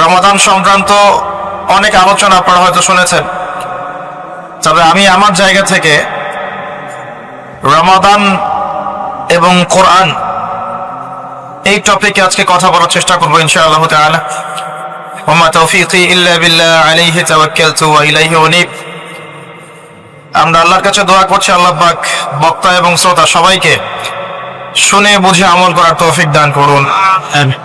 রমাদান সংক্রান্ত অনেক আলোচনা আপনারা হয়তো শুনেছেন, তবে আমি আমার জায়গা থেকে রমাদান এবং কোরআন এই টপিকে আজকে কথা বলার চেষ্টা করবো ইনশাআল্লাহ তাআলা। ওয়া তাওফীকি ইল্লা বিল্লাহ আলাইহি তাওয়াক্কালতু ওয়া ইলাইহি উনীব। আমরা আল্লাহর কাছে দোয়া করছি আল্লাহ পাক বক্তা এবং শ্রোতা সবাইকে শুনে বুঝে আমল করার তৌফিক দান করুন। আমিন।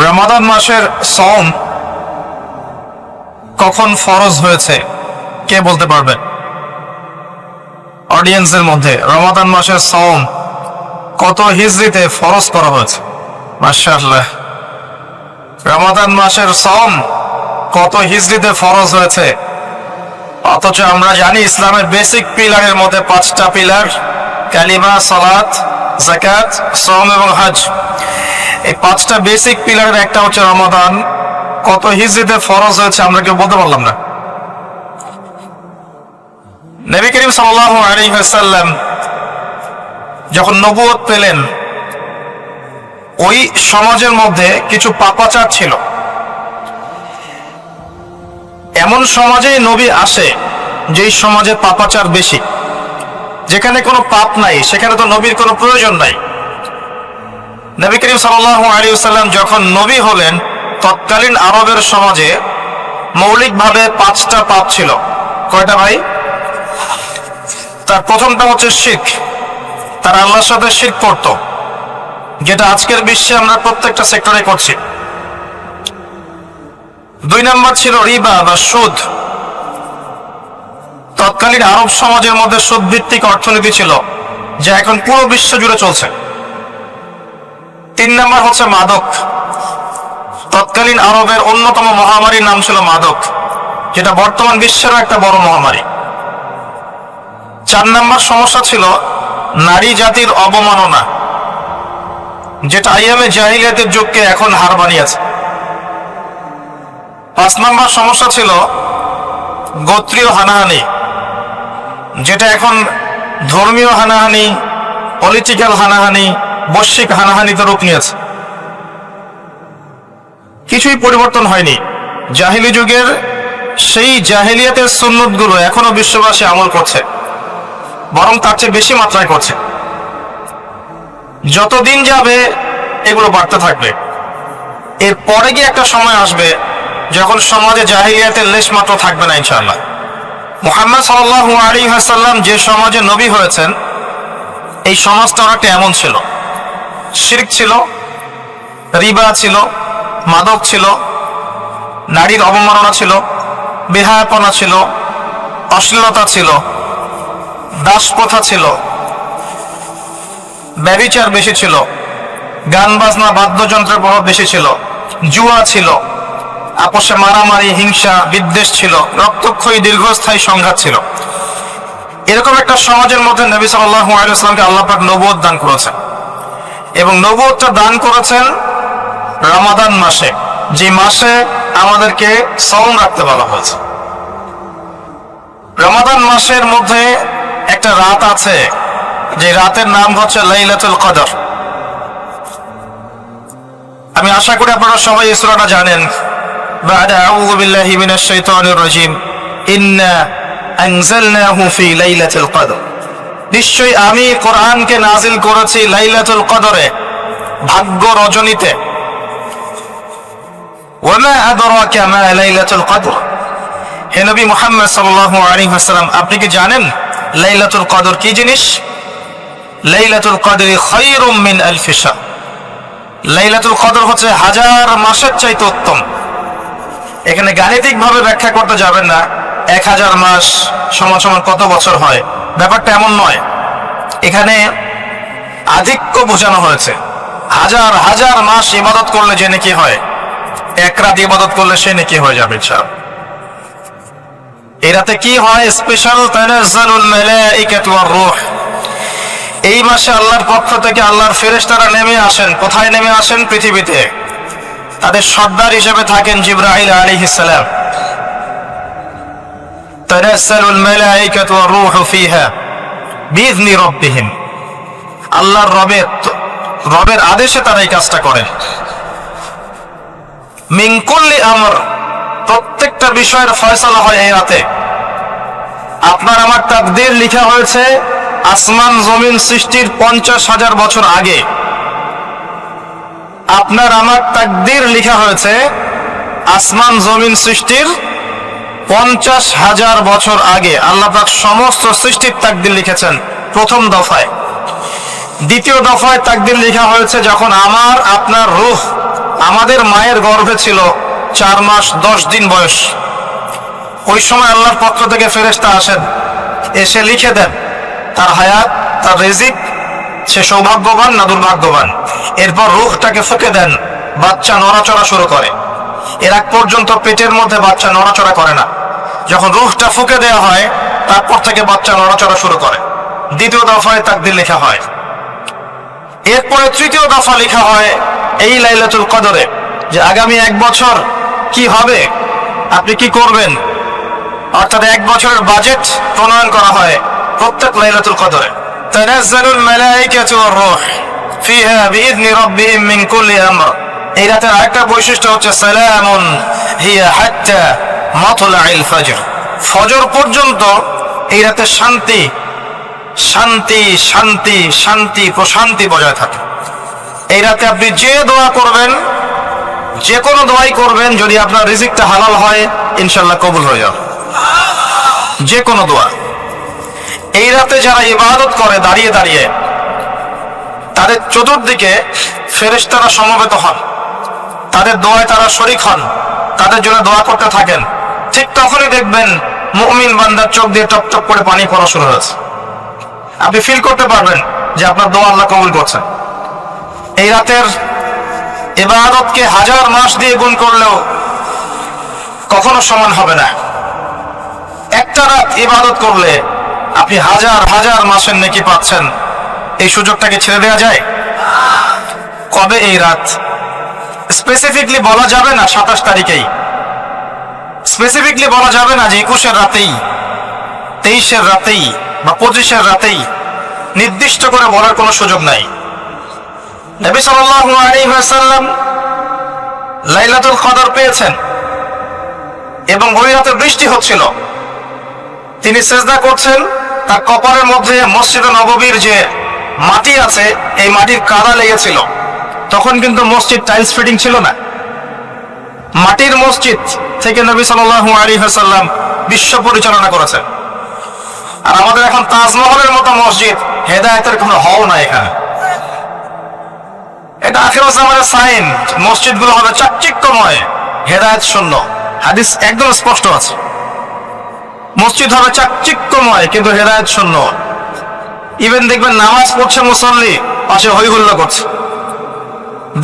রমাদান মাসের সওম কখন ফরজ হয়েছে কে বলতে পারবে? অডিয়েন্সের মধ্যে রমাদান মাসের সওম কত হিজরিতে ফরজ করা হয়েছে? মাশাআল্লাহ। রমাদান মাসের সওম কত হিজরিতে ফরজ হয়েছে? অথচ আমরা জানি ইসলামের বেসিক পিলারের মধ্যে 5টা পিলার, কালিমা, সালাত, যাকাত, সওম এবং হজ। এই 5টা বেসিক পিলারের একটা হচ্ছে রমাদান। কত হিজরিতে ফরজ হয়েছে আমরা কেউ বলতে পারলাম না। নবী করিম সাল্লাল্লাহু আলাইহি ওয়াসাল্লাম যখন নবুয়ত পেলেন, ওই সমাজের মধ্যে কিছু পাপাচার ছিল। এমন সমাজেই নবী আসে যেই সমাজে পাপাচার বেশি, যেখানে কোনো পাপ নাই, সেখানে তো নবীর কোনো প্রয়োজন নাই। নবী করিম সাল্লাল্লাহু আলাইহি ওয়াসাল্লাম যখন নবী হলেন, তৎকালীন আরবের সমাজে মৌলিকভাবে 5টা পাপ ছিল। কয়টা ভাই? তার প্রথমটা হচ্ছে শিরক। তারা আল্লাহর সাথে শিরক করত, যেটা আজকের বিশ্বে আমরা প্রত্যেকটা সেক্টরে করছি। 2 নম্বর ছিল রিবা বা সুদ। তৎকালীন আরব সমাজের মধ্যে সুদ ভিত্তিক অর্থনীতি ছিল, যা এখন পুরো বিশ্ব জুড়ে চলছে। 3 নম্বর হচ্ছে মাদক। তৎকালীন আরবের অন্যতম মহামারীর নাম ছিল মাদক, যেটা বর্তমান বিশ্বেরও একটা বড় মহামারী। 4 নম্বর সমস্যা ছিল নারী জাতির অবমাননা, যেটা আইয়ামে জাহিলিয়াতের যুগকে এখন হার বানিয়েছে। 5 নম্বর সমস্যা ছিল গোত্রীয় হানাহানি, যেটা এখন ধর্মীয় হানাহানি, পলিটিক্যাল হানাহানি, বৈশ্বিক হানাহানিতে রূপ নিয়েছে। কিছুই পরিবর্তন হয়নি। জাহিলি যুগের সেই জাহিলিয়াতের সুন্নতগুলো এখনো বিশ্ববাসী আমল করছে, বরং তার চেয়ে বেশি মাত্রায় করছে। যতদিন যাবে এগুলো বাড়তে থাকবে। এর পরে গিয়ে একটা সময় আসবে যখন সমাজে জাহিলিয়াতের লেশ মাত্র থাকবে না ইনশাআল্লাহ। মুহাম্মদ সাল্লাল্লাহু আলাইহি ওয়াসাল্লাম যে সমাজে নবী হয়েছেন, এই সমাজটা অনেকটা এমন ছিল। শিরক ছিল, রিবা ছিল, মাদক ছিল, নারীর অবমাননা ছিল, বেহায়াপনা ছিল, অশ্লীলতা ছিল, দাসপ্রথা ছিল, ব্যভিচার বেশি ছিল, গান বাজনা বাদ্যযন্ত্রের প্রভাব বেশি ছিল, জুয়া ছিল, আপোষে মারামারি, হিংসা, বিদ্বেষ ছিল, রক্তক্ষয়ী দীর্ঘস্থায়ী সংঘাত ছিল। এরকম একটা সমাজের মধ্যে নবী সাল্লাল্লাহু আলাইহি ওয়াসাল্লামকে আল্লাহ পাক নবুয়ত দান করেছেন, এবং নবুয়তটা দান করেছেন রমাদান মাসে, যে মাসে আমাদেরকে সওম রাখতে বলা হয়েছে। রমাদান মাসের মধ্যে একটা রাত আছে, যে রাতের নাম হচ্ছে লাইলাতুল কদর। আমি আশা করি আপনারা সবাই এই সূরাটা জানেন। বা'দা আউযু বিল্লাহি মিনাশ শাইতানির রাজীম, ইন্না আনজালনাহু ফি লাইলাতুল কদর। নিশ্চয়ই আমি কোরআনকে নাজিল করেছি লাইলাতুল কদরে, ভাগ্য রজনীতে। ওয়া মা আদরাকা মা লাইলাতুল কদর। হে নবী মুহাম্মদ সাল্লাল্লাহু আলাইহি ওয়াসাল্লাম, আপনি কি জানেন লাইলাতুল কদর কি জিনিস? লাইলাতুল কদরি খায়রুম মিন আলফি শাহর। লাইলাতুল কদর হচ্ছে 1000 মাসের চাইতে উত্তম। এখানে গাণিতিক ভাবে ব্যাখ্যা করতে যাবেন না 1000 মাস সমান সমান কত বছর হয়, ব্যাপারটা এমন নয়। এখানে আধিক্য বোঝানো হয়েছে। 1000 মাস ইবাদত করলে যে নেকি হয়, 1 রাত ইবাদত করলে সে নেকি হয়ে যাবে ইনশাআল্লাহ। এই রাতে কি হয়? স্পেশাল তানাজ্জালুল মালাইকাতু ওয়ার রূহ। এই মাসে আল্লাহর পক্ষ থেকে আল্লাহর ফেরেশতারা নেমে আসেন। কোথায় নেমে আসেন? পৃথিবীতে। তাদের সর্দার হিসেবে থাকেন জিবরাইল আলাইহিস সালাম। তানাজ্জালুল মালাইকাতু ওয়ার রূহু ফিহা বিইذনি রাব্বিহিম। আল্লাহর রবের আদেশে তারা এই কাজটা করে। মিন কুল্লি আমর, প্রত্যেকটা বিষয়ের ফয়সালা হয় এই রাতে। আপনার আমার তাকদীর লিখা হয়েছে আসমান জমিন সৃষ্টির 50,000 বছর আগে। আপনার আমার তাকদীর লিখা হয়েছে আসমান জমিন সৃষ্টির 50,000 বছর আগে। আল্লাহ পাক সমস্ত সৃষ্টির তাকদীর লিখেছেন প্রথম দফায়। দ্বিতীয় দফায় তাকদীর লেখা হয়েছে যখন আমার আপনার রূহ আমাদের মায়ের গর্ভে ছিল 4 মাস 10 দিন বয়স। ওই সময় আল্লাহর পক্ষ থেকে ফেরেশতা আসেন, এসে লিখে দেন তার হায়াত, তার রিজিক, সে সৌভাগ্যবান না দুর্ভাগ্যবান। এরপর রূহটাকে ফুঁকে দেন, বাচ্চা নড়াচড়া শুরু করে। এর আগ পর্যন্ত পেটের মধ্যে বাচ্চা নড়াচড়া করে না। যখন রূহটা ফুঁকে দেওয়া হয় তারপর থেকে বাচ্চা নড়াচড়া শুরু করে। দ্বিতীয় দফায় তাকদীর লেখা হয়। এরপরে তৃতীয় দফা লেখা হয় এই লাইলাতুল কদরে, যে আগামী 1 বছর কি হবে, আপনি কি করবেন, অর্থাৎ 1 বছরের বাজেট প্রণয়ন করা হয় প্রত্যেক লাইলাতুল কদরে। তানাজ্জালুল মালায়েকাতু ওয়ার রূহ ফিহা বিইذনি রাব্বিহিম মিন কুল্লি আমর। এই রাতের আরেকটা বৈশিষ্ট্য হচ্ছে সালামুন হিয়া হাত্তা মাতলাইল ফজর। ফজর পর্যন্ত এই রাতে শান্তি শান্তি শান্তি শান্তি প্রশান্তি বজায় থাকে। এই রাতে আপনি যে দোয়া করবেন, যে কোনো দোয়াই করবেন, যদি আপনার রিজিকটা হালাল হয় ইনশাআল্লাহ কবুল হয়ে যাবে যে কোনো দোয়া। এই রাতে যারা ইবাদত করে দাঁড়িয়ে দাঁড়িয়ে, তাদের চতুর্দিকে ফেরেশতারা সমবেত হন, তাদের দোয়ায় তারা শরীক হন, তাদের জন্য দোয়া করতে থাকেন। ঠিক তখনই দেখবেন মুমিন বান্দার চোখ দিয়ে টপ টপ করে পানি পড়া শুরু হয়েছে। আপনি ফিল করতে পারবেন যে আপনার দোয়া আল্লাহ কবুল করছেন। এই রাতের ইবাদতকে 1000 মাস দিয়ে গুণ করলেও কখনো সমান হবে না। একটা রাত ইবাদত করলে আপনি 1000 মাসের নেকি পাচ্ছেন। এই সুযোগটাকে ছেড়ে দেওয়া যায়? কবে এই রাত স্পেসিফিকলি বলা যাবে না, 27 তারিখেই স্পেসিফিকলি বলা যাবে না যে 21-এর রাতেই, 23-এর রাতেই বা 25-এর রাতেই, নির্দিষ্ট করে বলার কোনো সুযোগ নাই। নবী সাল্লাল্লাহু আলাইহি ওয়াসাল্লাম লাইলাতুল কদর পেয়েছেন এবং ওই রাতে বৃষ্টি হচ্ছিল। তিনি সিজদা করছেন, তার কপালের মধ্যে মসজিদে নববীর যে মাটি আছে এই মাটির কাদা লেগেছিল। তখন কিন্তু মসজিদ টাইলস ফিটিং ছিল না, মাটির মসজিদ থেকে নবী সাল্লাল্লাহু আলাইহি ওয়াসাল্লাম বিশ্ব পরিচালনা করেছেন। আর আমাদের এখন তাজমহলের মতো মসজিদ, হেদায়েতের কোনো হও না এখানে। এটা আখিরাত জামানের সাইন, মসজিদগুলো হবে চাকচিক্যময়, হেদায়েত শূন্য। হাদিস একদম স্পষ্ট আছে, মসজিদ হবে চাকচিক্যময় কিন্তু হেদায়েত শূন্য। ইভেন দেখবেন নামাজ পড়ছে মুসল্লি, পাশে হই হুল্লা করছে।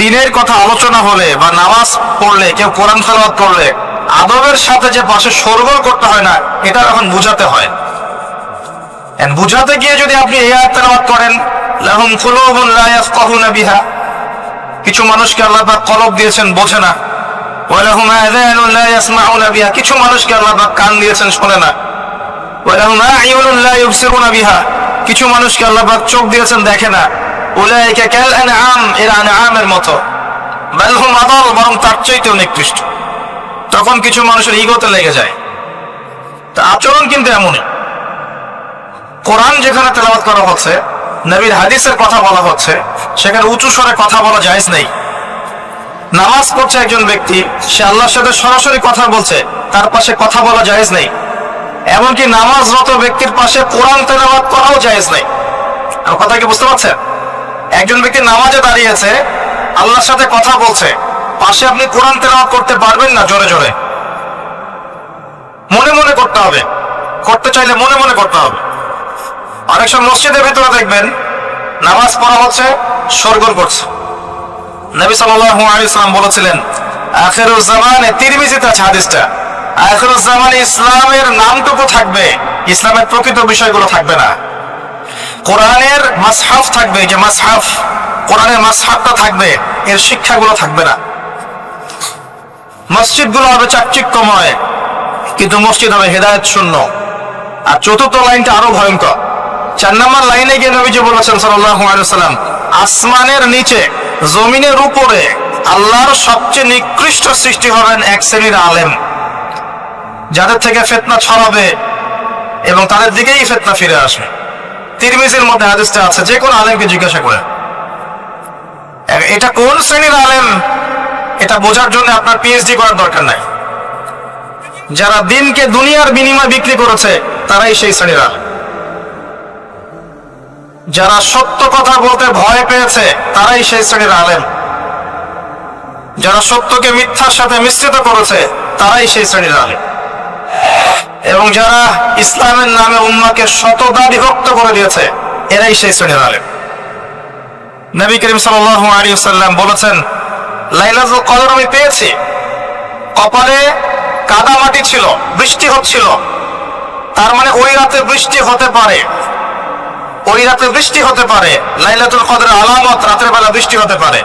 দিনের কথা আলোচনা হলে বা নামাজ পড়লে, কেউ কোরআন তেলাওয়াত করলে আদবের সাথে যে পাশে শোরগোল করতে হয় না, এটা এখন বুঝাতে হয়। বুঝাতে গিয়ে যদি আপনি এই আয়াত তেলাওয়াত করেন, লাহুম কুলুবুন লা ইয়াফকাহুনা বিহা, কিছু মানুষকে আল্লাহ পাক কলব দিয়েছেন বোঝে না। ওয়া লাহুম আযানুন লা ইয়াসমাউনা বিহা, কিছু মানুষকে আল্লাহ পাক কান দিয়েছেন শোনে না। ওয়া লাহুম আ'য়ুনুন লা ইবসিরুনা বিহা, কিছু মানুষকে আল্লাহ পাক চোখ দিয়েছেন দেখে না। উলাইকা কাল আনআম, এরা আনআমের মতো। বাল হুম আদাল, বরং তার চাইতেও নিকৃষ্ট। তখন কিছু মানুষের ইগোতে লেগে যায়। তা আচরণ কিন্তু এমনই। কোরআন যেখানে তেলাওয়াত করা হচ্ছে, নবীর হাদিসের কথা বলা হচ্ছে, সেখানে উঁচু স্বরে কথা বলা জায়েজ নেই। নামাজ পড়ছে একজন ব্যক্তি, সে আল্লাহর সাথে সরাসরি কথা বলছে, তার পাশে কথা বলা জায়েজ নেই। এমনকি নামাজরত ব্যক্তির পাশে কোরআন তেলাওয়াত করাও জায়েজ নেই। আমার কথা কি বুঝতে পারছেন? একজন ব্যক্তি নামাজে দাঁড়িয়েছে, আল্লাহর সাথে কথা বলছে, পাশে আপনি কোরআন তেলাওয়াত করতে পারবেন না জোরে জোরে। মনে মনে করতে হবে, করতে চাইলে মনে মনে করতে হবে। অনেক সময় মসজিদের ভিতরে দেখবেন নামাজ পড়া হচ্ছে, শোরগোল করছে। নবী সাল্লাল্লাহু আলাইহি ওয়াসাল্লাম বলেছিলেন, আখিরুজ জামানে, তিরমিজিতে আছে হাদিসটা, আখিরুজ জামানে ইসলামের নামটুকু থাকবে, ইসলামের প্রকৃত বিষয়গুলো থাকবে না। কোরআনের মাসহাফ থাকবে, যে মাসহাফ, কোরআনের মাসহাফটা থাকবে, এর শিক্ষাগুলো থাকবে না। মসজিদগুলো হবে চাকচিক্যময় কিন্তু মসজিদ হবে হেদায়েত শূন্য। আর চতুর্থ লাইনটা আরো ভয়ঙ্কর, 4 নম্বর লাইনে গিয়ে নবীজি বলেছেন সাল্লাল্লাহু আলাইহি ওয়াসাল্লাম, আসমানের নিচে জমিনের উপরে আল্লাহর সবচেয়ে নিকৃষ্ট সৃষ্টি হবেন এক শ্রেণীর আলেম, যাদের থেকে ফিতনা ছড়াবে এবং তাদের দিকেই ফিতনা ফিরে আসবে। তিরমিজির মধ্যে হাদিসটা আছে, যে কোন আলেমকে জিজ্ঞাসা করে এটা কোন শ্রেণীর আলেম, এটা বোঝার জন্য আপনার পিএইচডি করার দরকার নাই। যারা দিনকে দুনিয়ার বিনিময়ে বিক্রি করেছে তারাই সেই শ্রেণীর আলেম। যারা সত্য কথা বলতে ভয় পেয়েছে তারাই সেই শ্রেণীর আলেম। যারা সত্যকে মিথ্যার সাথে মিশ্রিত করেছে তারাই সেই শ্রেণীর আলেম। এবং যারা ইসলামের নামে উম্মাহকে শতদা বিভক্ত করে দিয়েছে এরাই সেই শ্রেণীর আলেম। নবী করিম সাল্লাল্লাহু আলাইহি ওয়াসাল্লাম বলেছেন, লাইলাতুল কদর আমি পেয়েছি, কপালে কাদা মাটি ছিল, বৃষ্টি হচ্ছিল, তার মানে ওই রাতে বৃষ্টি হতে পারে, ওই রাতে বৃষ্টি হতে পারে। লাইলাতুল কদরের আলামত রাতের বেলা বৃষ্টি হতে পারে।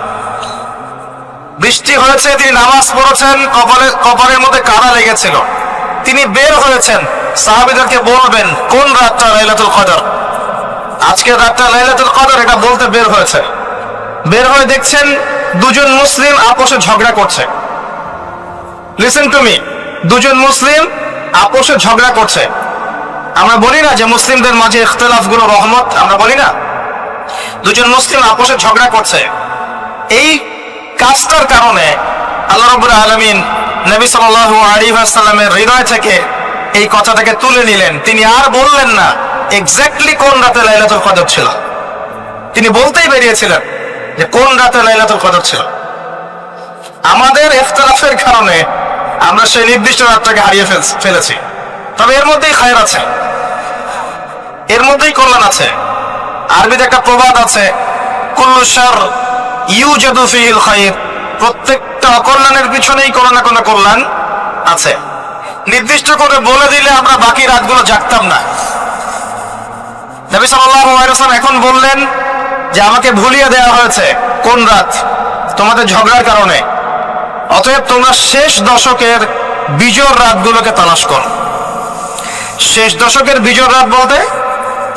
বৃষ্টি হয়েছে, তিনি নামাজ পড়েছেন, কপালের মধ্যে কাদা লেগেছিল, তিনি বের হয়েছেন, সাহাবীদেরকে বলবেন কোন রাতটা লাইলাতুল কদর, আজকের রাতটা লাইলাতুল কদর, এটা বলতে বের হয়েছে। বের হয়ে দেখছেন দুজন মুসলিম আপোষে ঝগড়া করছে। লিসেন টু মি, দুজন মুসলিম আপোষে ঝগড়া করছে। আমরা বলি না যে মুসলিমদের মাঝে ইখতিলাফ গুলো রহমত, আমরা বলি না? দুজন মুসলিম আপোষে ঝগড়া করছে, এই কাজটার কারণে আল্লাহ রাব্বুল আলামিন নবী সাল্লাল্লাহু আলাইহি ওয়াসাল্লামের হৃদয় থেকে এই কথাটাকে তুলে নিলেন। তিনি আর বললেন না এক্স্যাক্টলি কোন রাতে লাইলাতুল কদর ছিল, তিনি বলতেই বেরিয়েছিলেন যে কোন রাতে লাইলাতুল কদর ছিল। আমাদের ইখতিলাফের কারণে আমরা সেই নির্দিষ্ট রাতটাকে হারিয়ে ফেলেছি। তবে এর মধ্যেই খায়র আছে, এর মধ্যেই কল্যাণ আছে। আরবিতে একটা প্রবাদ আছে, কুল্লু শার ইউজাদু ফিহিল খায়র, প্রত্যেকটা অকল্যাণের পিছনেই কোনো না কোনো কল্যাণ আছে। নির্দিষ্ট করে বলে দিলে আমরা বাকি রাতগুলো জাগতাম না। নবী সাল্লাল্লাহু আলাইহি ওয়াসাল্লাম এখন বললেন যে আমাকে ভুলিয়ে দেওয়া হয়েছে কোন রাত, তোমাদের ঝগড়ার কারণে, অতএব তোমরা শেষ দশকের বিজোড় রাতগুলোকে তালাশ করো। শেষ দশকের বিজোড় রাত বলতে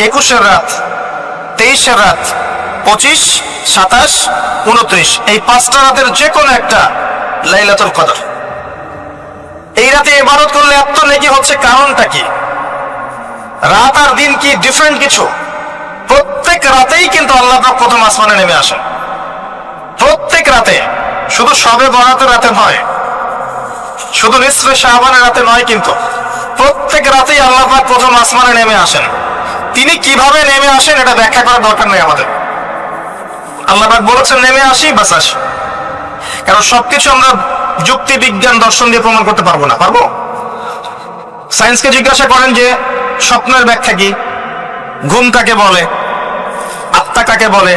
21 রাত, 23 রাত, 25, 27, 29, এই 5টা রাতের যে কোনো একটা লাইলাতুল কদর। এই রাতে ইবাদত করলে এত নেকি হচ্ছে, কারণটা কি? রাত আর দিন কি ডিফারেন্ট কিছু? প্রত্যেক রাতেই কিন্তু আল্লাহ পাক প্রথম আসমানে নেমে আসেন, প্রত্যেক রাতে, শুধু শবে বরাতের রাতে নয়, শুধু নিসফে শাবানের রাতে নয়, কিন্তু প্রত্যেক রাতেই আল্লাহ পাক প্রথম আসমানে নেমে আসেন। তিনি কিভাবে নেমে আসেন এটা ব্যাখ্যা করার দরকার নেই আমাদের। আল্লাহ পাক বলেছেন নেমে আসি, বাস আসি। কারণ সবকিছু আমরা যুক্তি, বিজ্ঞান, দর্শন দিয়ে প্রমাণ করতে পারবো না। পারবো? সায়েন্সকে জিজ্ঞাসা করেন যে স্বপ্নের ব্যাখ্যা কি, ঘুম কাকে বলে, আত্মা কাকে বলে,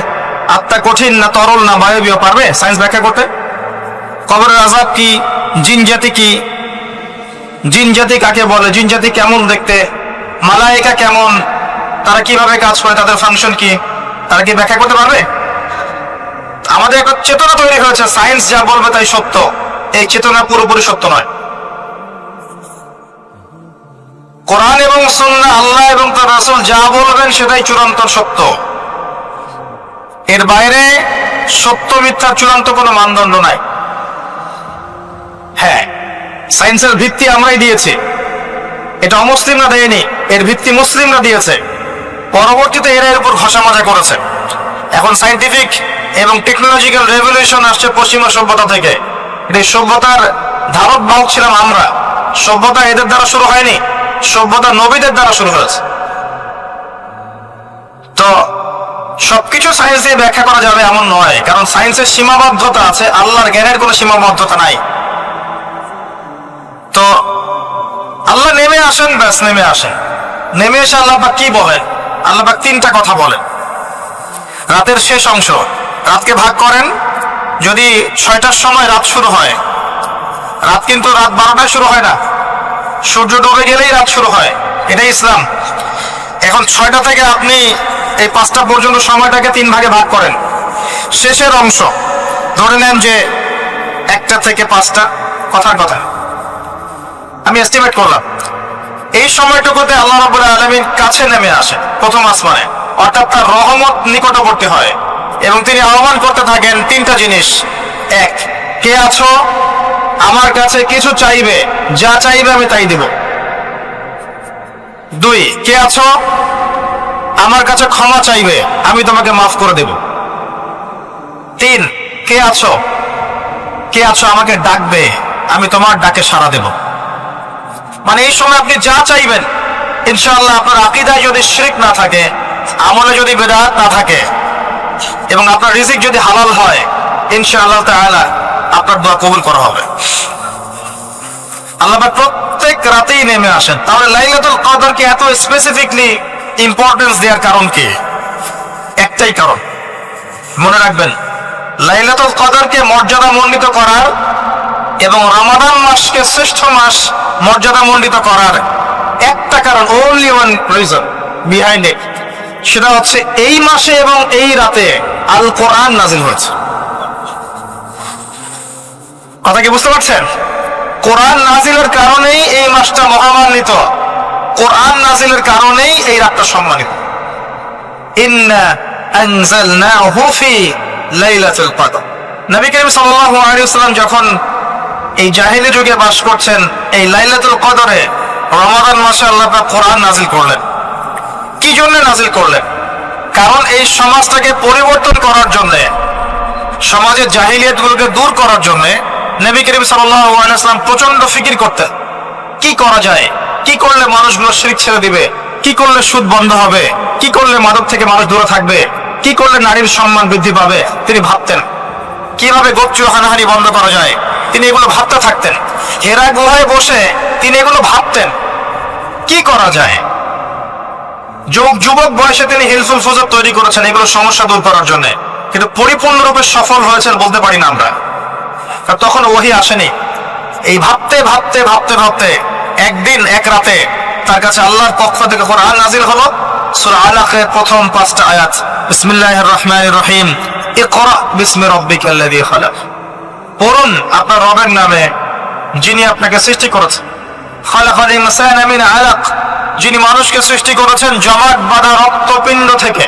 আত্মা কঠিন না তরল না বায়বীয়, পারবে সায়েন্স ব্যাখ্যা করতে? কবরের আযাব কি, জিন জাতি কি, জিন জাতি কাকে বলে, জিন জাতি কেমন দেখতে, মালায়েকা কেমন, তারা কিভাবে কাজ করে, তাদের ফাংশন কি, তারা কি ব্যাখ্যা করতে পারবে? আমাদের একটা চেতনা তৈরি হয়েছে, সায়েন্স যা বলবে তাই সত্য। এই চেতনা পুরোপুরি সত্য নয়। কোরআন এবং সুন্নাহ, আল্লাহ এবং তার রাসূল যা বলবেন সেটাই চূড়ান্ত সত্য। এর বাইরে সত্য মিথ্যার চূড়ান্ত কোনো মানদণ্ড নাই। হ্যাঁ, সায়েন্সের ভিত্তি আমরাই দিয়েছি, এটা অমুসলিমরা দেয়নি, এর ভিত্তি মুসলিমরা দিয়েছে। পরবর্তীতে এরা এর উপর ঘষা মাজা করেছে। এখন সায়েন্টিফিক এবং টেকনোলজিক্যাল রেভলিউশন আসছে পশ্চিমা সভ্যতা থেকে। এই সভ্যতার ধারক বাহক ছিলাম আমরা। সভ্যতা এদের দ্বারা শুরু হয়নি, সভ্যতা নবীদের দ্বারা শুরু হয়েছে। তো সবকিছু সায়েন্স দিয়ে ব্যাখ্যা করা যাবে এমন নয়, কারণ সায়েন্সের সীমাবদ্ধতা আছে, আল্লাহর জ্ঞানের কোনো সীমাবদ্ধতা নাই। তো আল্লাহ নেমে আসেন, ব্যাস নেমে আসেন। নেমে এসে আল্লাহ পাক কি বলেন? আল্লাহ পাক 3টা কথা বলেন। রাতের শেষ অংশ, রাতকে ভাগ করেন। যদি 6টার সময় রাত শুরু হয়, রাত কিন্তু রাত 12টায় শুরু হয় না, সূর্য ডুবে গেলেই রাত শুরু হয়, এটাই ইসলাম। এখন 6টা থেকে আপনি এই 5টা পর্যন্ত সময়টাকে 3 ভাগে ভাগ করেন। শেষের অংশ ধরে নেন যে 1টা থেকে 5টা, কথার কথা আমি এস্টিমেট করলাম, এই সময়টুকুতে আল্লাহ রাব্বুল আলামিন কাছে নেমে আসে প্রথম আসমানে, অর্থাৎ তার রহমত নিকটবর্তী হয় এবং তিনি আহ্বান করতে থাকেন তিনটা জিনিস। এক, কে আছো আমার কাছে কিছু চাইবে, যা চাইবে আমি তাই দিব। দুই, কে আছো আমার কাছে ক্ষমা চাইবে, আমি তোমাকে মাফ করে দেব। তিন, কে আছো আমাকে ডাকবে, আমি তোমার ডাকে সাড়া দেব। মানে এই সময় আপনি যা চাইবেন ইনশাআল্লাহ, আপনার আকীদায় যদি শিরক না থাকে, আমলে যদি বিদআত না থাকে এবং আপনার রিজিক যদি হালাল হয়, ইনশাআল্লাহ তাআলা আপনার দোয়া কবুল করা হবে। আল্লাহ পাক প্রত্যেক রাতেই নেমে আসেন। তাহলে লাইলাতুল কদরকে এত স্পেসিফিকলি ইম্পর্টেন্স দেওয়ার কারণ কি? একটাই কারণ, মনে রাখবেন, লাইলাতুল কদরকে মর্যাদামণ্ডিত করার এবং রমাদান মাসকে শ্রেষ্ঠ মাস মর্যাদামণ্ডিত করার একটা কারণ, only one reason behind it, সেটা হচ্ছে এই মাসে এবং এই রাতে আল কোরআন নাজিল হয়েছে। কথা কি বুঝতে পারছেন? কোরআন নাজিলের কারণেই এই মাসটা মহামান্বিত, কোরআন নাজিলের কারণেই এই রাতটা সম্মানিত। ইন্না আনজালনাহু ফি লাইলাতুল কদর। নবী করিম সাল্লাল্লাহু আলাইহি ওয়াসাল্লাম যখন এই জাহেলি যুগে বাস করছেন, এই লাইলাতুল কদরে রমাদান মাসে আল্লাহ পাক কোরআন নাজিল করলেন। কি জন্য নাজিল করলেন? কারণ এই সমাজটাকে পরিবর্তন করার জন্য, সমাজের জাহিলিয়াতগুলোকে দূর করার জন্য নবী করিম সাল্লাল্লাহু আলাইহি ওয়াসাল্লাম প্রচন্ড ফিকির করতেন। কি করা যায়, কি করলে মানুষগুলো শিরক ছেড়ে দিবে, কি করলে সুদ বন্ধ হবে, কি করলে মাদক থেকে মানুষ দূরে থাকবে, কি করলে নারীর সম্মান বৃদ্ধি পাবে। তিনি ভাবতেন কিভাবে গোপচু হানাহানি বন্ধ করা যায়, তিনি এগুলো ভাবতে থাকতেন। হেরা গুহায় বসে তিনি এগুলো ভাবতেন কি করা যায়। যুবক বয়সে তিনি হিলফুল ফুজুর তৈরি করেছেন এগুলো সমস্যা দূর করার জন্য, কিন্তু পরিপূর্ণরূপে সফল হয়েছেন বলতে পারি না আমরা, কারণ তখন ওহী আসেনি। এই ভাবতে ভাবতে ভাবতে ভাবতে একদিন এক রাতে তার কাছে আল্লাহর পক্ষ থেকে কোরআন নাজিল হলো। সূরা আলাকের প্রথম 5টা আয়াত, বিসমিল্লাহির রহমানির রহিম, ইকরা বিসমি রাব্বিকাল্লাযী খালাক। পড়ুন আপনার রবের নামে যিনি আপনাকে সৃষ্টি করেছেন। খালাকাল ইনসানা মিন আলাক, যিনি মানুষকে সৃষ্টি করেছেন জমাট বাঁধা রক্তপিণ্ড থেকে।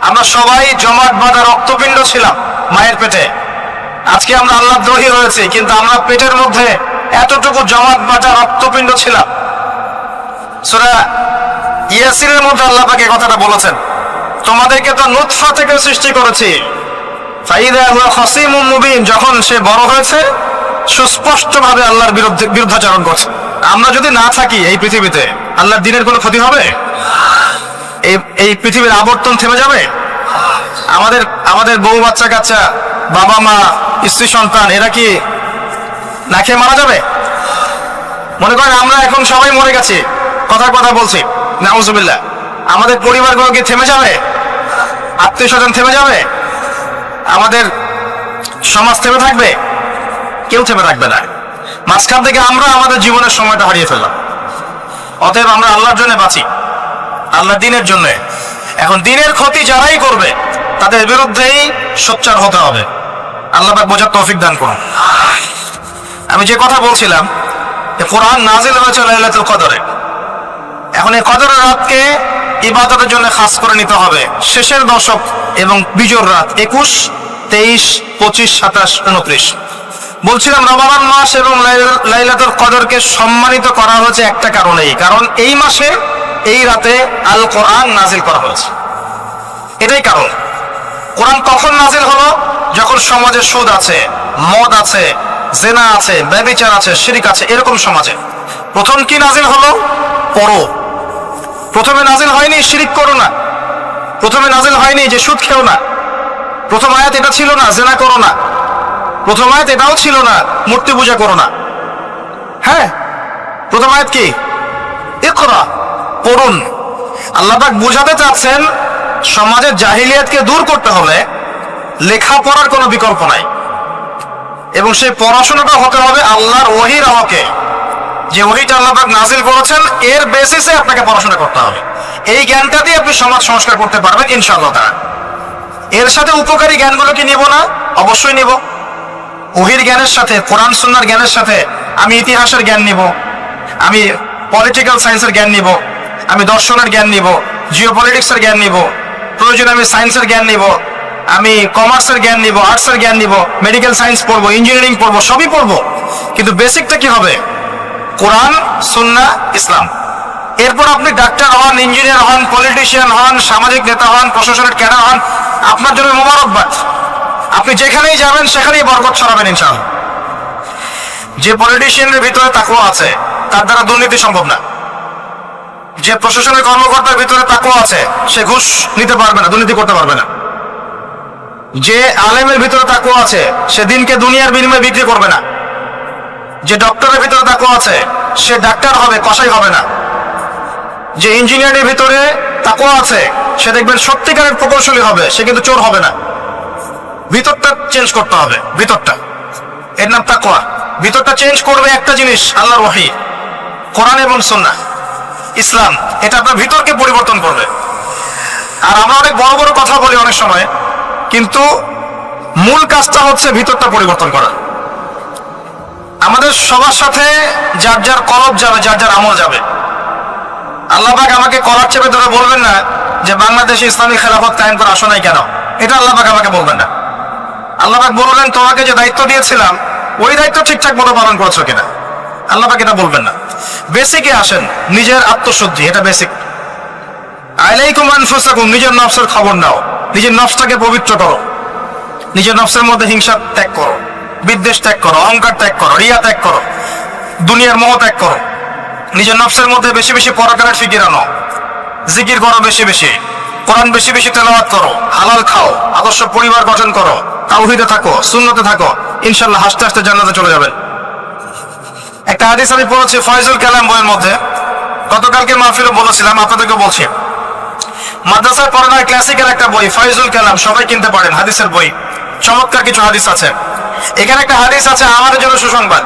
আমরা সবাই জমাট বাঁধা রক্তপিণ্ড ছিলাম মায়ের পেটে। আজকে আমরা আল্লাহর দ্রোহী হয়েছি, কিন্তু আমরা পেটের মধ্যে এতটুকু জমাট বাঁধা রক্তপিণ্ড ছিলাম। সূরা ইয়াসিনের মধ্যে আল্লাহ পাক এই কথাটা বলেছেন, তোমাদেরকে তো নুতফা থেকে সৃষ্টি করেছি, ফাইদা হুয়া খাসিমুম মুবিন, যখন সে বড় হয়েছে সুস্পষ্টভাবে আল্লাহর বিরুদ্ধাচরণ করছে। আমরা যদি না থাকি এই পৃথিবীতে, আল্লাহর দ্বীনের কোনো ক্ষতি হবে? এই পৃথিবীর আবর্তন থেমে যাবে? আমাদের বউ বাচ্চা কাচ্চা, বাবা মা, স্ত্রী সন্তান, এরা কি না খেয়ে মারা যাবে? মনে করেন আমরা এখন সবাই মরে গেছি, কথার কথা বলছি, নাউজুবিল্লাহ, আমাদের পরিবারগুলো কি থেমে যাবে? আত্মীয় স্বজন থেমে যাবে? আমাদের সমাজ থেমে থাকবে? কেউ থেমে থাকবে না। মাঝখান থেকে আমরা আমাদের জীবনের সময়টা হারিয়ে ফেললাম। অতএব আমরা আল্লাহর জন্য বাঁচি, আল্লাহর দ্বীনের জন্য। এখন দ্বীনের ক্ষতি যারাই করবে তাদের বিরুদ্ধেই সোচ্চার হতে হবে। আল্লাহ পাক বোঝার তৌফিক দান করুন। আমি যে কথা বলছিলাম, কোরআন নাজিল হয়েছে লাইলাতুল কদরে। এখন এই কদরের রাতকে ইবাদতের জন্য খাস করে নিতে হবে। শেষের দশক এবং বিজোড় রাত 21, 23, 25, 27, 29। বলছিলাম রমাদান মাস এবং লাইলাতুল কদরকে সম্মানিত করা হয়েছে একটা কারণেই, কারণ এই মাসে এই রাতে আল কোরআন নাজিল করা হয়েছে। এটাই কারণ। কোরআন কখন নাজিল হলো? যখন সমাজে সুদ আছে, মদ আছে, জেনা আছে, ব্যভিচার আছে, শিরক আছে, এরকম সমাজে প্রথম কি নাজিল হলো? পড়ো। প্রথমে নাজিল হয়নি শিরক করো না, প্রথমে নাজিল হয়নি যে সুদ খেও না, প্রথম আয়াত এটা ছিল না জেনা করো না, প্রথম আয়াত এটাও ছিল না মূর্তি পূজা করো না। হ্যাঁ, প্রথম আয়াত কি? ইকরা, পড়ুন। আল্লাহ পাক বোঝাতে চাচ্ছেন সমাজের জাহিলিয়াতকে দূর করতে হলে লেখাপড়ার কোনো বিকল্প নাই, এবং সেই পড়াশোনাটা হতে হবে আল্লাহর ওহীর আলোকে। যে ওহীটা আল্লাহ পাক নাজিল করেছেন এর বেসিসে আপনাকে পড়াশোনা করতে হবে। এই জ্ঞানটা দিয়ে আপনি সমাজ সংস্কার করতে পারবেন ইনশাআল্লাহ তাআলা। এর সাথে উপকারী জ্ঞানগুলো কি নিব না? অবশ্যই নিব। ওহীর জ্ঞানের সাথে, কোরআন সুন্নাহর জ্ঞানের সাথে আমি ইতিহাসের জ্ঞান নিব, আমি পলিটিক্যাল সায়েন্সের জ্ঞান নিব, আমি দর্শনের জ্ঞান নিব, জিওপলিটিক্সের জ্ঞান নিব, প্রয়োজনে আমি সায়েন্সের জ্ঞান নিব, আমি কমার্সের জ্ঞান নিব, আর্টসের জ্ঞান নিব, মেডিকেল সায়েন্স পড়বো, ইঞ্জিনিয়ারিং পড়বো, সবই পড়বো, কিন্তু বেসিকটা কি হবে? কোরআন, সুন্নাহ, ইসলাম। এরপর আপনি ডাক্তার হন, ইঞ্জিনিয়ার হন, পলিটিশিয়ান হন, সামাজিক নেতা হন, প্রশাসনের ক্যাডার হন, আপনার জন্য মোবারকবাদ। আপনি যেখানেই যাবেন সেখানেই বরকত ছড়াবেন ইনশাআল্লাহ। যে পলিটিশিয়ানের ভিতরে তাকওয়া আছে তার দ্বারা দুর্নীতি সম্ভব না। যে প্রশাসনের কর্মকর্তার ভিতরে তাকওয়া আছে সে ঘুষ নিতে পারবে না, দুর্নীতি করতে পারবে না। যে আলেমের ভিতরে তাকওয়া আছে সে দিনকে দুনিয়ার বিনিময়ে বিক্রি করবে না। যে ডক্টরের ভিতরে তাকওয়া আছে সে ডাক্তার হবে, কসাই হবে না। যে ইঞ্জিনিয়ারের ভিতরে তাকওয়া আছে সে দেখবেন সত্যিকারের প্রকৌশলী হবে, সে কিন্তু চোর হবে না। ভিতরটা চেঞ্জ করতে হবে, ভিতরটা, এর নাম তাকওয়া। ভিতরটা চেঞ্জ করবে একটা জিনিস, আল্লাহর ওহী, কোরআন এবং সুন্নাহ, ইসলাম। এটা আপনার ভিতরকে পরিবর্তন করবে। আর আমরা অনেক বড় বড় কথা বলি অনেক সময়, কিন্তু মূল কাজটা হচ্ছে ভিতরটা পরিবর্তন করা। আমাদের সবার সাথে যার যার কলব যাবে, যার যার আমল যাবে। আল্লাহ পাক আমাকে কলার চেপে ধরে বলবেন না যে বাংলাদেশে ইসলামী খেলাফত কায়েম করে আসো নাই কেন, এটা আল্লাহ পাক আমাকে বলবেন না। আল্লাহ পাক বলবেন তোমাকে যে দায়িত্ব দিয়েছিলাম ওই দায়িত্ব ঠিকঠাক মতো পালন করছো কিনা, আল্লাহ পাক এটা বলবেন না। বেসিকে আসেন, নিজের আত্মশুদ্ধি, এটা বেসিক। আলাইকুম আনফুসাকুম, নিজের নফসের খবর নাও, নিজের নফসটাকে পবিত্র করো, নিজের নফসের মধ্যে হিংসা ত্যাগ করো, বিদ্বেষ ত্যাগ করো, অহংকার ত্যাগ করো, রিয়া ত্যাগ করো, দুনিয়ার মোহ ত্যাগ করো। নিজের নফসের মধ্যে বেশি বেশি পরকারের ফিকির আনো, জিকির করো বেশি বেশি, কোরআন বেশি বেশি তেলাওয়াত করো, হালাল খাও, আদর্শ পরিবার গঠন করো, তাওহীদে থাকো, সুন্নতে থাকো, ইনশাআল্লাহ হাসতে হাসতে জান্নাতে চলে যাবেন। একটা হাদিস আমি পড়েছি ফয়জুল কালাম বইয়ের মধ্যে, গতকালকে মাহফিলে বলেছিলাম, আপনাদেরকে বলছি। মাদ্রাসায় পড়ানোর ক্লাসিক্যাল একটা বই ফয়জুল কালাম, সবাই কিনতে পারেন, হাদিসের বই, চমৎকার কিছু হাদিস আছে। এখানে একটা হাদিস আছে আমাদের জন্য সুসংবাদ।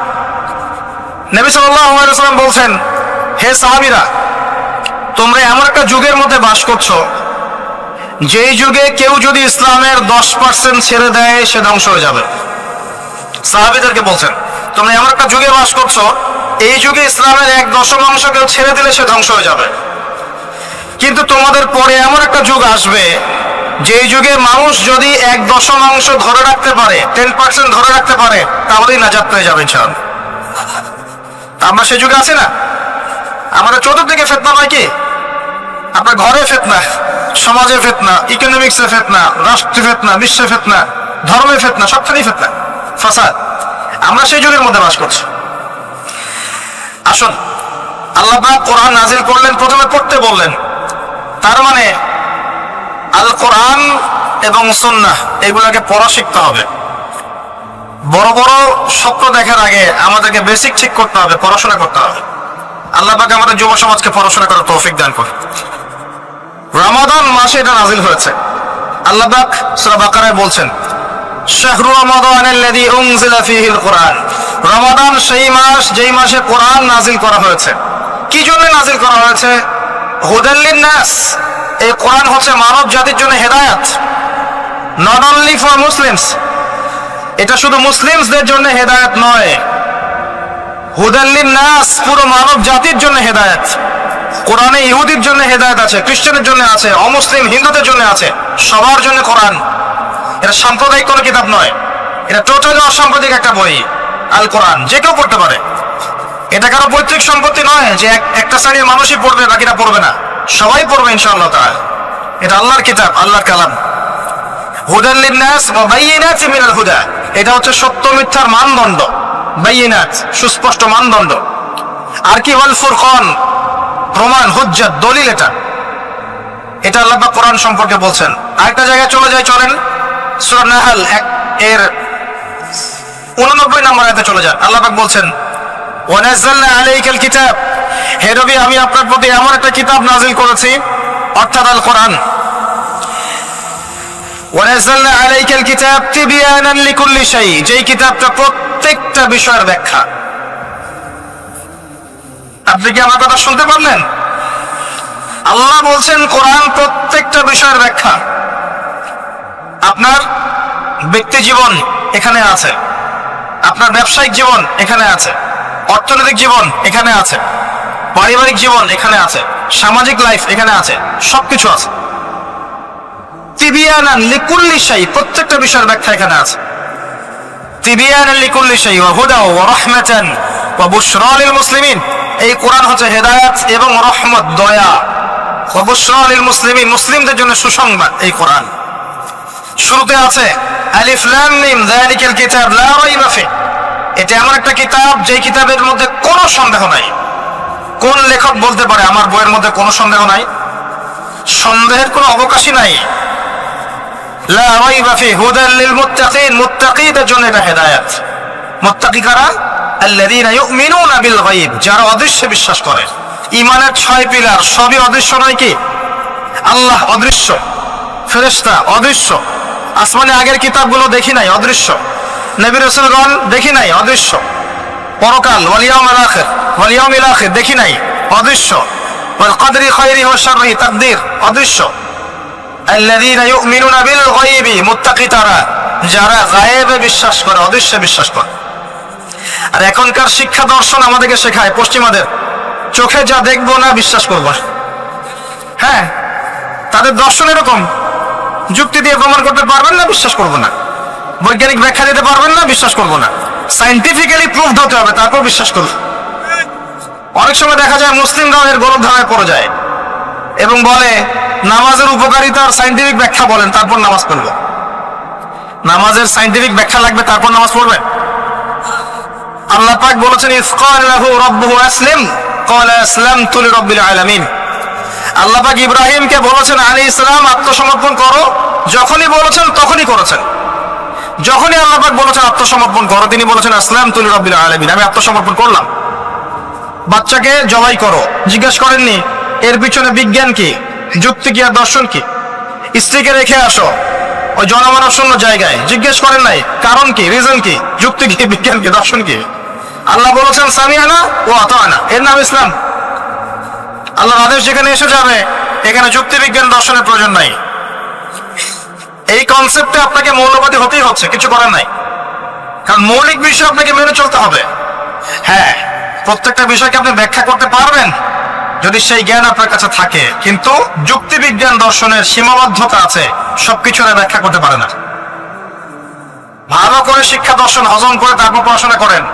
নবী সাল্লাল্লাহু আলাইহি ওয়াসাল্লাম বলছেন, হে সাহাবীরা, তোমরা এমন একটা যুগের মধ্যে বাস করছো যেই যুগে কেউ যদি ইসলামের 10% ছেড়ে দেয় সে ধ্বংস হয়ে যাবে। সাহাবীদেরকে বলছেন তোমরা এমন একটা যুগে বাস করছো, এই যুগে ইসলামের 1/10 কেউ ছেড়ে দিলে সে ধ্বংস হয়ে যাবে। কিন্তু তোমাদের পরে এমন একটা যুগ আসবে যেই যুগে মানুষ যদি 1/10 ধরে রাখতে পারে, 10% ধরে রাখতে পারে, তাহলেই নাজাত পেয়ে যাবে ইনশাআল্লাহ। আমরা সেই যুগে আছি না? আমাদের চতুর্দিকে ফিতনা নয় কি? আপনার ঘরে ফিতনা, সমাজে ফিতনা, ইকোনমিক্সে ফিতনা, রাষ্ট্রে ফিতনা, বিশ্বে ফিতনা, ধর্মে ফিতনা, সবখানেই ফিতনা, ফাসাদ। আমরা সেই যুগের মধ্যে বাস করছি। আসুন, আল্লাহ পাক কোরআন নাজিল করলেন, প্রথমে পড়তে বললেন। তার মানে আল কোরআন এবং সুন্নাহ এগুলোকে পড়া শিখতে হবে। বড় বড় স্বপ্ন দেখার আগে আমাদেরকে বেসিক ঠিক করতে হবে, পড়াশোনা করতে হবে। আল্লাহ পাক আমাদের যুব সমাজকে পড়াশোনা করার তৌফিক দান করে। রমাদান মাসে এটা নাজিল হয়েছে। আল্লাহ পাক সূরা বাকারায় বলছেন, শাহরু রমাদানাল্লাযী উনজিলা ফীহিল কুরআন। রমাদান সেই মাস যেই মাসে কোরআন নাজিল করা হয়েছে। কি জন্য নাজিল করা হয়েছে? হুদাল লিন-নাস। এই কোরআন হচ্ছে মানব জাতির জন্য হেদায়েত, নট অনলি ফর মুসলিমস। এটা শুধু মুসলিমসদের জন্য হেদায়েত নয়, হুদাল লিন-নাস, পুরো মানব জাতির জন্য হেদায়েত। কোরআনে ইহুদির জন্য হেদায়েত আছে, খ্রিস্টানের জন্য আছে, অমুসলিম হিন্দুদের জন্য আছে, সবার জন্য কোরআন। এটা সাম্প্রদায়িক কোনো কিতাব নয়, এটা টোটালি অসাম্প্রদায়িক একটা বই। আল কোরআন যে কেউ পড়তে পারে। এটা কারো পৈতৃক সম্পত্তি নয় যে একটা শ্রেণীর মানুষই পড়বে বাকিরা পড়বে না, সবাই পড়বে ইনশাআল্লাহ তাআলা। এটা আল্লাহর কিতাব, আল্লাহর কালাম। হুদাল লিন-নাস ওয়া বাইয়িনাতিন মিনাল হুদা। এটা হচ্ছে সত্য মিথ্যার মানদণ্ড, বাইয়িনাত, সুস্পষ্ট মানদণ্ড। আর কি ওয়াল ফুরকান, প্রমাণ, হুজ্জাত, দলিল। এটা আল্লাহ পাক কোরআন সম্পর্কে বলছেন। আরেকটা জায়গায় চলে যায়, চলেন সূরা নাহল এর 89 নম্বর আয়াতে চলে যান। আল্লাহ পাক বলছেন, ওয়া নাযালনা আলাইকাল কিতাব। হে নবী, আমি আপনার প্রতি এমন একটা কিতাব নাজিল করেছি, অর্থাৎ আল কোরআন। ওয়া নাযালনা আলাইকাল কিতাব তিবয়ানান লিকুল্লি শাই, যেই কিতাবটা প্রত্যেকটা বিষয়ের ব্যাখ্যা। আপনি কি আমার কথা শুনতে পারলেন? আল্লাহ বলছেন কোরআন প্রত্যেকটা বিষয়ের ব্যাখ্যা। আপনার ব্যক্তি জীবন এখানে আছে, আপনার ব্যবসায়িক জীবন এখানে আছে, অর্থনৈতিক জীবন এখানে আছে, পারিবারিক জীবন এখানে আছে, সামাজিক লাইফ এখানে আছে, সবকিছু আছে। তিবিয়ানান লিকুল্লি শাই, প্রত্যেকটা বিষয়ের ব্যাখ্যা এখানে আছে। তিবিয়ানান লিকুল্লি শাই ওয়া হুদা ওয়া রাহমাতান ওয়া বুশরা লিল মুসলিমিন। এই কোরআন হচ্ছে হেদায়েত এবং রহমত, দয়া। ওয়া বুশরা লিল মুসলিমিন, মুসলিমদের জন্য সুসংবাদ এই কোরআন। শুরুতে আছে আলিফ লাম মিম যালিকাল কিতাব লা রাইবা ফি। এটা এমন একটা কিতাব যে কিতাবের মধ্যে কোনো সন্দেহ নাই। কোন লেখক বলতে পারে আমার বইয়ের মধ্যে কোনো সন্দেহ নাই? সন্দেহের কোনো অবকাশই নাই। লা রাইবা ফি হুদাল লিল মুত্তাকিন, মুত্তাকিদের জন্য এটা হেদায়েত। মুত্তাকি কারা? আল্লাযীনা ইউমিনুনা বিল গায়ব, যারা অদৃশ্যে বিশ্বাস করে। ঈমানের 6 পিলার সবই অদৃশ্য নয় কি? আল্লাহ অদৃশ্য, ফেরেশতা অদৃশ্য, আসমানে আগের কিতাবগুলো দেখি নাই, অদৃশ্য। নবী রাসূলগণ দেখি নাই, অদৃশ্য। পরকাল ওয়াল ইয়াউমিল আখির, ওয়াল ইয়াউমিল আখির দেখি নাই, অদৃশ্য। ওয়াল কদরি খায়রিহি ওয়া শাররিহি, তাকদীর অদৃশ্য। আল্লাযীনা ইউমিনুনা বিল গায়বি, মুত্তাকি তারা যারা গায়েবে বিশ্বাস করে, অদৃশ্যে বিশ্বাস করে। আর এখনকার শিক্ষা দর্শন আমাদেরকে শেখায় পশ্চিমাদের, চোখে যা দেখবো না বিশ্বাস করবো। হ্যাঁ, তাদের দর্শন এরকম, যুক্তি দিয়ে প্রমাণ করতে পারবেন না, বিশ্বাস করবো না। বৈজ্ঞানিক ব্যাখ্যা দিতে পারবেন না, বিশ্বাস করবো না। সায়েন্টিফিক্যালি প্রুভড হতে হবে, তারপর বিশ্বাস করবো। অনেক সময় দেখা যায় মুসলিমরাও এর গলতধারায় পড়ে যায় এবং বলে নামাজের উপকারিতার সায়েন্টিফিক ব্যাখ্যা বলেন, তারপর নামাজ পড়বো। নামাজের সায়েন্টিফিক ব্যাখ্যা লাগবে, তারপর নামাজ পড়বেন? আল্লাহ পাক বলেছেন ইয ক্বালা লাহু রাব্বুহু আসলিম ক্বালা আসলামতু লিরাব্বিল আলামিন। আল্লাহ পাক ইব্রাহিমকে বলেছেন আলাইহিস সালাম আত্মসমর্পণ করো, যখনই বলেছেন তখনই করেছেন। যখনই আল্লাহ পাক বলেছেন আত্মসমর্পণ করো, তিনি বলেছেন আসলামতু লিরাব্বিল আলামিন, আমি আত্মসমর্পণ করলাম। বাচ্চাকে জবাই করো, জিজ্ঞেস করেননি এর পিছনে বিজ্ঞান কি, যুক্তি কি আর দর্শন কি? স্ত্রীকে রেখে আসো ওই জনমানব শূন্য জায়গায়, জিজ্ঞেস করেন নাই কারণ কি, রিজন কি, যুক্তি কি, বিজ্ঞান কি, দর্শন কি? আল্লাহ বলেছেন সামিআনা ওয়া আতানা, এর নাম ইসলাম। আল্লাহর আদেশ যেখানে এসে যাবে এখানে যুক্তি বিজ্ঞান দর্শনের প্রয়োজন নাই। এই কনসেপ্টে আপনাকে মৌলবাদী হতেই হচ্ছে, কিছু করার নাই। কারণ মৌলিক বিষয় আপনাকে মেনে চলতে হবে। হ্যাঁ, প্রত্যেকটা বিষয়কে আপনি ব্যাখ্যা করতে পারবেন যদি সেই জ্ঞান আপনার কাছে থাকে, কিন্তু যুক্তি বিজ্ঞান দর্শনের সীমাবদ্ধতা আছে, সবকিছু ব্যাখ্যা করতে পারে না। ভালো করে শিক্ষা দর্শন হজম করে তারপর পড়াশোনা করেন।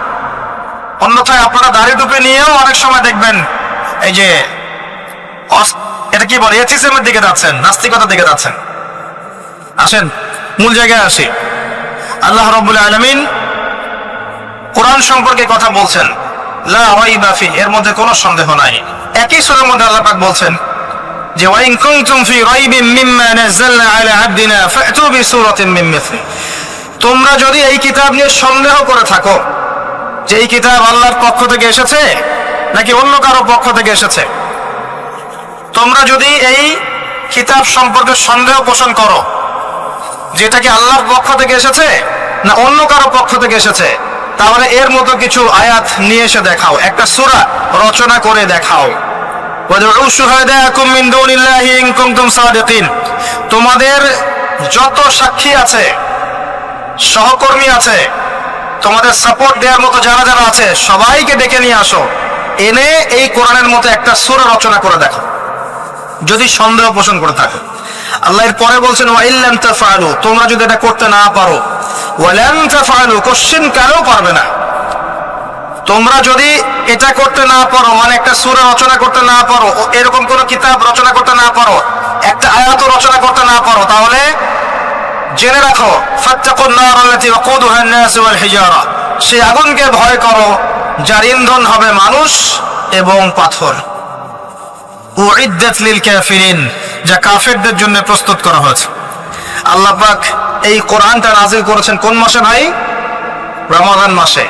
অন্যথায় আপনারা দাড়ি টুপি নিয়েও অনেক সময় দেখবেন এই যে এটা কি বলে, এথিজমের দিকে যাচ্ছেন, নাস্তিকতার দিকে যাচ্ছেন। আসেন মূল জায়গায় আসি। আল্লাহ রাব্বুল আলামিন কোরআন সম্পর্কে কথা বলছেন, লা রাইবা ফি, এর মধ্যে কোনো সন্দেহ নাই। একই সূরার মধ্যে আল্লাহ পাক বলছেন যে ওয়া ইন কুনতুম ফি রাইবিন মিম্মা নাযালনা আলা আবদিনা ফাতু বিসূরাতিন মিন মিসলি। তোমরা যদি এই কিতাব নিয়ে সন্দেহ করে থাকো যে এই কিতাব আল্লাহর পক্ষ থেকে এসেছে নাকি অন্য কারো পক্ষ থেকে এসেছে, তোমরা যদি এই কিতাব সম্পর্কে সন্দেহ পোষণ করো যেটা কি আল্লাহর পক্ষ থেকে এসেছে না অন্য কারো পক্ষ থেকে এসেছে, তাহলে এর মতো কিছু আয়াত নিয়ে এসে দেখাও, একটা সূরা রচনা করে দেখাও। ওয়াদউ শুহাদাকুম মিন দুনিল্লাহি ইন কুনতুম সাদিকিন। তোমাদের যত সাক্ষী আছে, সহকর্মী আছে, তোমাদের সাপোর্ট দেওয়ার মতো যারা যারা আছে সবাইকে ডেকে নিয়ে আসো, এনে এই কোরআনের মতো একটা সূরা রচনা করে দেখো যদি সন্দেহ পোষণ করে থাকো। আল্লাহ এর পরে বলছেন ওয়া ইল্লাম তাফআলু, তোমরা যদি এটা করতে না পারো, ওয়ালান তাফআলু, কোশ্চেন কারও পারবে না। তোমরা যদি এটা করতে না পারো, মানে একটা সূরা রচনা করতে না পারো, এরকম কোন কিতাব রচনা করতে না পারো, একটা আয়াত রচনা করতে না পারো, তাহলে জেনে রাখো ফাত্তাকুন নার আল্লাতী ওয়াকুদুহা আন-নাস ওয়াল হিজারা, সেই আগুনকে ভয় করো যার ইন্ধন হবে মানুষ এবং পাথর। উইদ্দাত লিল কাফিরিন, যা কাফেরদের জন্য প্রস্তুত করা হয়েছে। আল্লাহ পাক এই কোরআনটা নাযিল করেছেন কোন মাসে ভাই? রমাদান মাসে।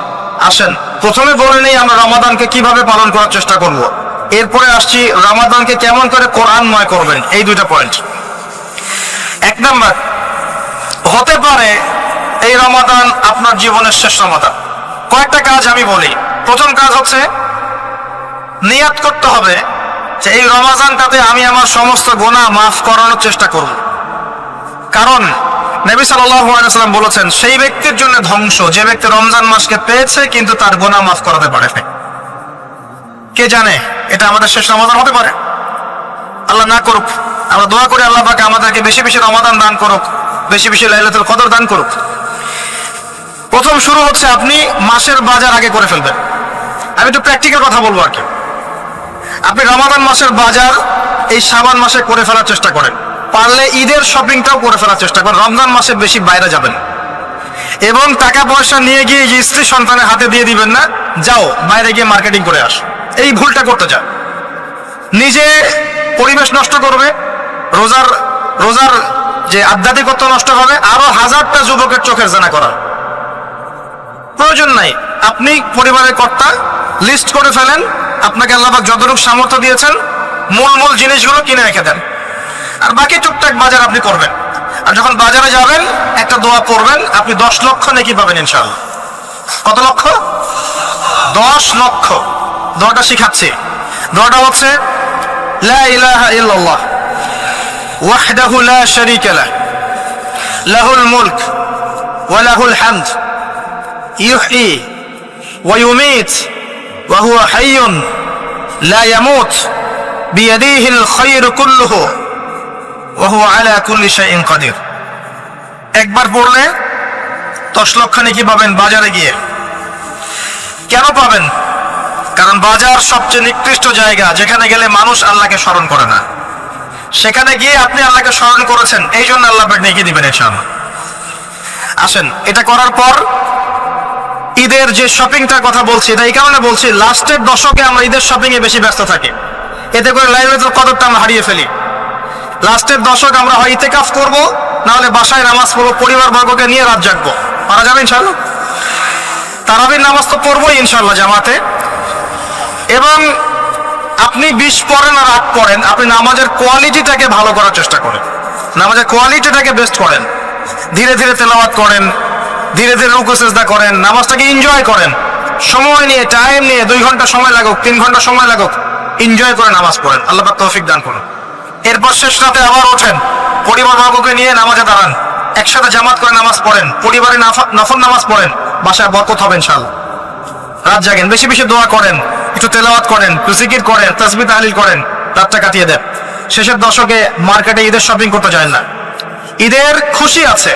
আসেন প্রথমে বলে নেই আমরা রমাদানকে কিভাবে পালন করার চেষ্টা করব, এরপরে আসছি রমাদানকে কেমন করে কোরআনময় করবেন, এই দুইটা পয়েন্ট। এক নাম্বার, হতে পারে এই রমাদান আপনার জীবনের শেষ রমাদান। কয়েকটা কাজ আমি বলি। প্রথম কাজ হচ্ছে নিয়াত করতে হবে যে এই রমাদানটাতে আমি আমার সমস্ত গুনাহ মাফ করানোর চেষ্টা করব। কারণ নবী সাল্লাল্লাহু আলাইহি ওয়াসাল্লাম বলেছেন সেই ব্যক্তির জন্য ধ্বংস যে ব্যক্তি রমজান মাসকে পেয়েছে কিন্তু তার গুনাহ মাফ করাতে পারে না। কে জানে এটা আমাদের শেষ রমাদান হতে পারে। আল্লাহ না করুক, আমরা দোয়া করি আল্লাহ পাক আমাদেরকে বেশি বেশি রমাদান দান করুক, বেশি বেশি লাইলাতুল কদর দান করুক। প্রথম শুরু হচ্ছে আপনি মাসের বাজার আগে করে ফেলবেন। আমি একটু প্র্যাকটিক্যাল কথা বলবো আর কি। আপনি রমাদান মাসের বাজার এই শাবান মাসে করে ফেলার চেষ্টা করেন, পারলে ঈদের শপিংটাও করে ফেলার চেষ্টা করেন। রমজান মাসে বেশি বাইরে যাবেন এবং টাকা পয়সা নিয়ে গিয়ে যে স্ত্রী সন্তানের হাতে দিয়ে দিবেন না, যাও বাইরে গিয়ে মার্কেটিং করে আস, এই ভুলটা করতে যায়। নিজে পরিবেশ নষ্ট করবে, রোজার রোজার যে আধ্যাত্মিকত্ব নষ্ট হবে, আরো হাজারটা যুবকের চোখের জানা করার প্রয়োজন নাই। আপনি পরিবারের কর্তা, লিস্ট করে ফেলেন, আপনাকে আল্লাহ পাক যতটুকু সামর্থ্য দিয়েছেন মূল মূল জিনিসগুলো কিনে রেখে দেন, আর বাকি টুকটাক বাজার আপনি করবেন। আর যখন বাজারে যাবেন একটা দোয়া পড়বেন, আপনি 10 লক্ষ নেকি পাবেন ইনশাআল্লাহ। কত লক্ষ? 10 লক্ষ। দোয়াটা শিখাচ্ছি। দোয়াটা হচ্ছে লা ইলাহা ইল্লাল্লাহ ওয়াহদাহু লা শারীকা লাহ লাহুল মুলক ওয়া লাহুল হামদ ইউহয়ী ওয়া ইউমীত ওয়া হুয়া হাইয়ুন লা ইয়ামুত বিয়াদিহিল খায়রু কুল্লুহু ওয়া হুয়া আলা কুল্লি শাইইন কাদির। একবার পড়লে 10 লক্ষ নেকি পাবেন বাজারে গিয়ে। কেন পাবেন? কারণ বাজার সবচেয়ে নিকৃষ্ট জায়গা, যেখানে গেলে মানুষ আল্লাহকে স্মরণ করে না। সেখানে গিয়ে আপনি আল্লাহকে স্মরণ করেছেন, এই জন্য আল্লাহ পাক নেকি দিবেন ইনশাআল্লাহ। আসেন, এটা করার পর ঈদের যে শপিংটার কথা বলছি, এটা এই কারণে বলছি, লাস্টের দশকে আমরা ঈদের শপিং এ বেশি ব্যস্ত থাকি, এতে করে লাইলাতুল কদরটা আমরা হারিয়ে ফেলি। লাস্টের দশক আমরা হয় ইতিকাফ করব, না হলে বাসায় নামাজ পড়বো, পরিবার বর্গকে নিয়ে রাত জাগবো। পারা যাবে ইনশাআল্লাহ? তারাবির নামাজ তো পড়বোই ইনশাআল্লাহ জামাতে। এবং আপনি 20 পড়েন আর 8 পড়েন, আপনি নামাজের কোয়ালিটিটাকে ভালো করার চেষ্টা করেন, নামাজের কোয়ালিটিটাকে বেস্ট করেন। ধীরে ধীরে তেলাওয়াত করেন, ধীরে ধীরে রুকু সিজদা করেন, নামাজটাকে এনজয় করেন। সময় নিয়ে, টাইম নিয়ে, 2 ঘন্টা সময় লাগুক, 3 ঘন্টা সময় লাগুক, এনজয় করে নামাজ পড়েন। আল্লাহ পাক তৌফিক দান করুন। এরপর শেষ রাতে আবার ওঠেন, পরিবার বর্গকে নিয়ে নামাজে দাঁড়ান, একসাথে জামাত করে নামাজ পড়েন, পরিবারে নফল নামাজ পড়েন, বাসায় বরকত হবে ইনশাআল্লাহ। রাত জাগেন, বেশি বেশি দোয়া করেন, একটু তেলাওয়াত করেন, একটু জিকির করেন, তাসবিহ তাহলিল করেন, রাতটা কাটিয়ে দেন। শেষের দশকে মার্কেটে ঈদের শপিং করতে যায় না। ঈদের খুশি আছে,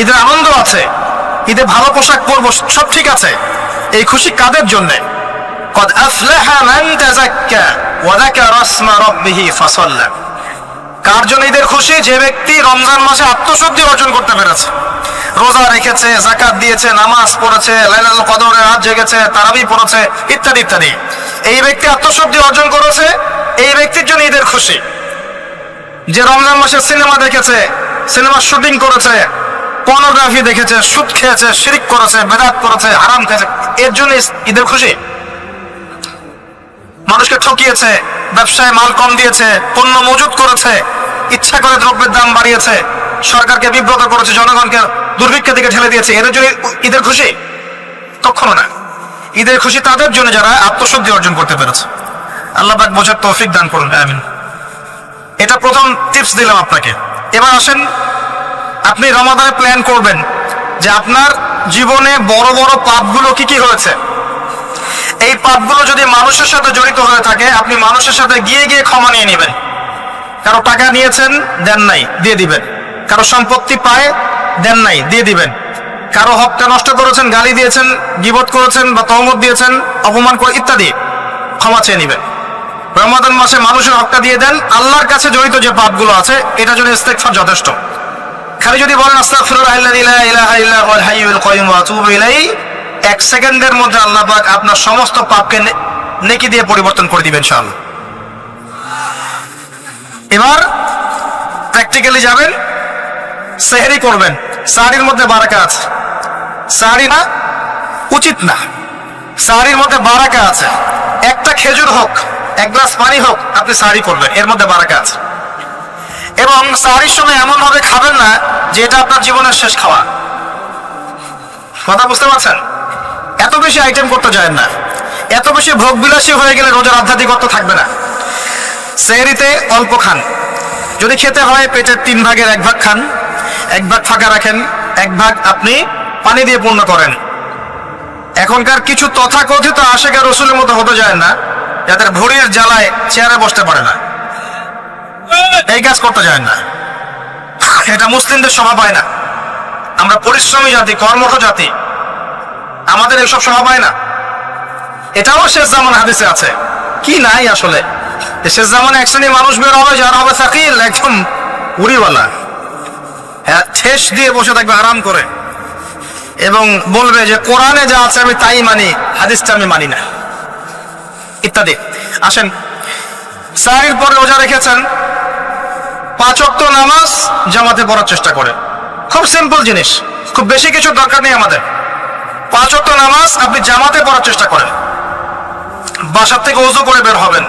ঈদের আনন্দ আছে, ঈদে ভালো পোশাক পরবো, সব ঠিক আছে। এই খুশি কাদের জন্যে? কদ আফলাহা মান তাযাক্কা ওয়া যাকারা ইসমা রাব্বিহি ফাসাল্লা। কার জন্য ঈদের খুশি? যে ব্যক্তি রমজান মাসে আত্মশুদ্ধি অর্জন করতে পেরেছে, রোজা রেখেছে, যাকাত দিয়েছে, নামাজ পড়েছে, লাইলাতুল কদরে রাত জেগেছে, তারাবি পড়েছে, ইত্যাদি ইত্যাদি। এই ব্যক্তি আত্মশুদ্ধি অর্জন করেছে, এই ব্যক্তির জন্য ঈদের খুশি। যে রমজান মাসে সিনেমা দেখেছে, সিনেমার শুটিং করেছে, পর্নোগ্রাফি দেখেছে, সুদ খেয়েছে, শিরক করেছে, বেদাত করেছে, হারাম খেয়েছে, এর জন্য ঈদের খুশি। মানুষকে ঠকিয়েছে, ব্যবসায় মাল কম দিয়েছে, পণ্য মজুত করেছে, ইচ্ছা করে দ্রব্যের দাম বাড়িয়েছে, সরকারকে বিব্রত করেছে, জনগণকে দুর্ভিক্ষের দিকে ঠেলে দিয়েছে, এর জন্য ঈদের খুশি? কখনো না। ঈদের খুশি তাদের জন্য যারা আত্মশুদ্ধি অর্জন করতে পেরেছে। আল্লাহ পাক বোঝার তৌফিক দান করুন, আমিন। এটা প্রথম টিপস দিলাম আপনাকে। এবার আসেন, আপনি রমাদানে প্ল্যান করবেন যে আপনার জীবনে বড় বড় পাপগুলো কি কি হয়েছে। এই পাপগুলো যদি মানুষের সাথে জড়িত হয়ে থাকে, আপনি মানুষের সাথে গিয়ে গিয়ে ক্ষমা নিয়ে নেবেন। কারো টাকা নিয়েছেন, দেন নাই, দিয়ে দিবেন। কারো সম্পত্তি পায়, দেন নাই, দিয়ে দিবেন। কারো হকটা নষ্ট করেছেন, গালি দিয়েছেন, গীবত করেছেন বা তহমত দিয়েছেন, অপমান করে ইত্যাদি, ক্ষমা চেয়ে নেবেন। রমাদান মাসে মানুষের হকটা দিয়ে দেন। আল্লাহর কাছে জড়িত যে পাপগুলো আছে, এটার জন্য ইস্তেগফার যথেষ্ট। খালি যদি বলেন আস্তাগফিরুল্লাহাল্লাযী লা ইলাহা ইল্লা হুয়াল হাইয়ুল কাইয়্যুম ওয়া আতুবু ইলাইহি, 1 সেকেন্ডের মধ্যে আল্লাহ পাক আপনার সমস্ত পাপকে নেকি দিয়ে পরিবর্তন করে দিবেন ইনশাআল্লাহ। এবার প্র্যাকটিক্যালি যাবেন, সেহরি করবেন। সাহরির মধ্যে বারাকা আছে, সাহরি না উচিত না, সাহরির মধ্যে বারাকা আছে। একটা খেজুর হোক, 1 গ্লাস পানি হোক, আপনি সাহরি করবেন, এর মধ্যে বারাকা আছে। এবং সাহরির সময় এমন ভাবে খাবেন না যে এটা আপনার জীবনের শেষ খাওয়া। কথা বুঝতে পারছেন? এত বেশি আইটেম করতে যায় না, এত বেশি ভোগ বিলাসী হয়ে গেলে রোজার আধ্যাত্মিকত্ব থাকবে না। সেহরিতে অল্প খান, যদি খেতে হয় পেটের 3 ভাগের 1 ভাগ খান, 1 ভাগ ফাঁকা রাখেন, 1 ভাগ আপনি পানি দিয়ে পূর্ণ করেন। এখনকার কিছু তথাকথিত আশেকা রসুলের মতো হতে যায় না, যাদের ভুঁড়ির জ্বালায় চেয়ারে বসতে পারে না, এই কাজ করতে যায় না। এটা মুসলিমদের স্বভাব হয় না। আমরা পরিশ্রমী জাতি, কর্মঠ জাতি, আমাদের এইসব স্বভাব হয় না। এটাও শেষ জামানা হাদিসে আছে। কি নাই আসলে, শেষ জামানে এক শ্রেণীর মানুষ বের হবে যারা হবে সাকিল, একদম উড়িওয়ালা, হ্যাঁ, ঠেস দিয়ে বসে থাকবে আরাম করে, এবং বলবে যে কোরআনে যা আছে আমি তাই মানি, হাদিসটা আমি মানি না, ইত্যাদি। আসেন, সাহির পরে রোজা রেখেছেন, 5 ওয়াক্ত নামাজ জামাতে পড়ার চেষ্টা করে। খুব সিম্পল জিনিস, খুব বেশি কিছু দরকার নেই আমাদের। 5 ওয়াক্ত নামাজ আপনি জামাতে পড়ার চেষ্টা করেন। বাসার থেকে ওযু করে বের হবেন,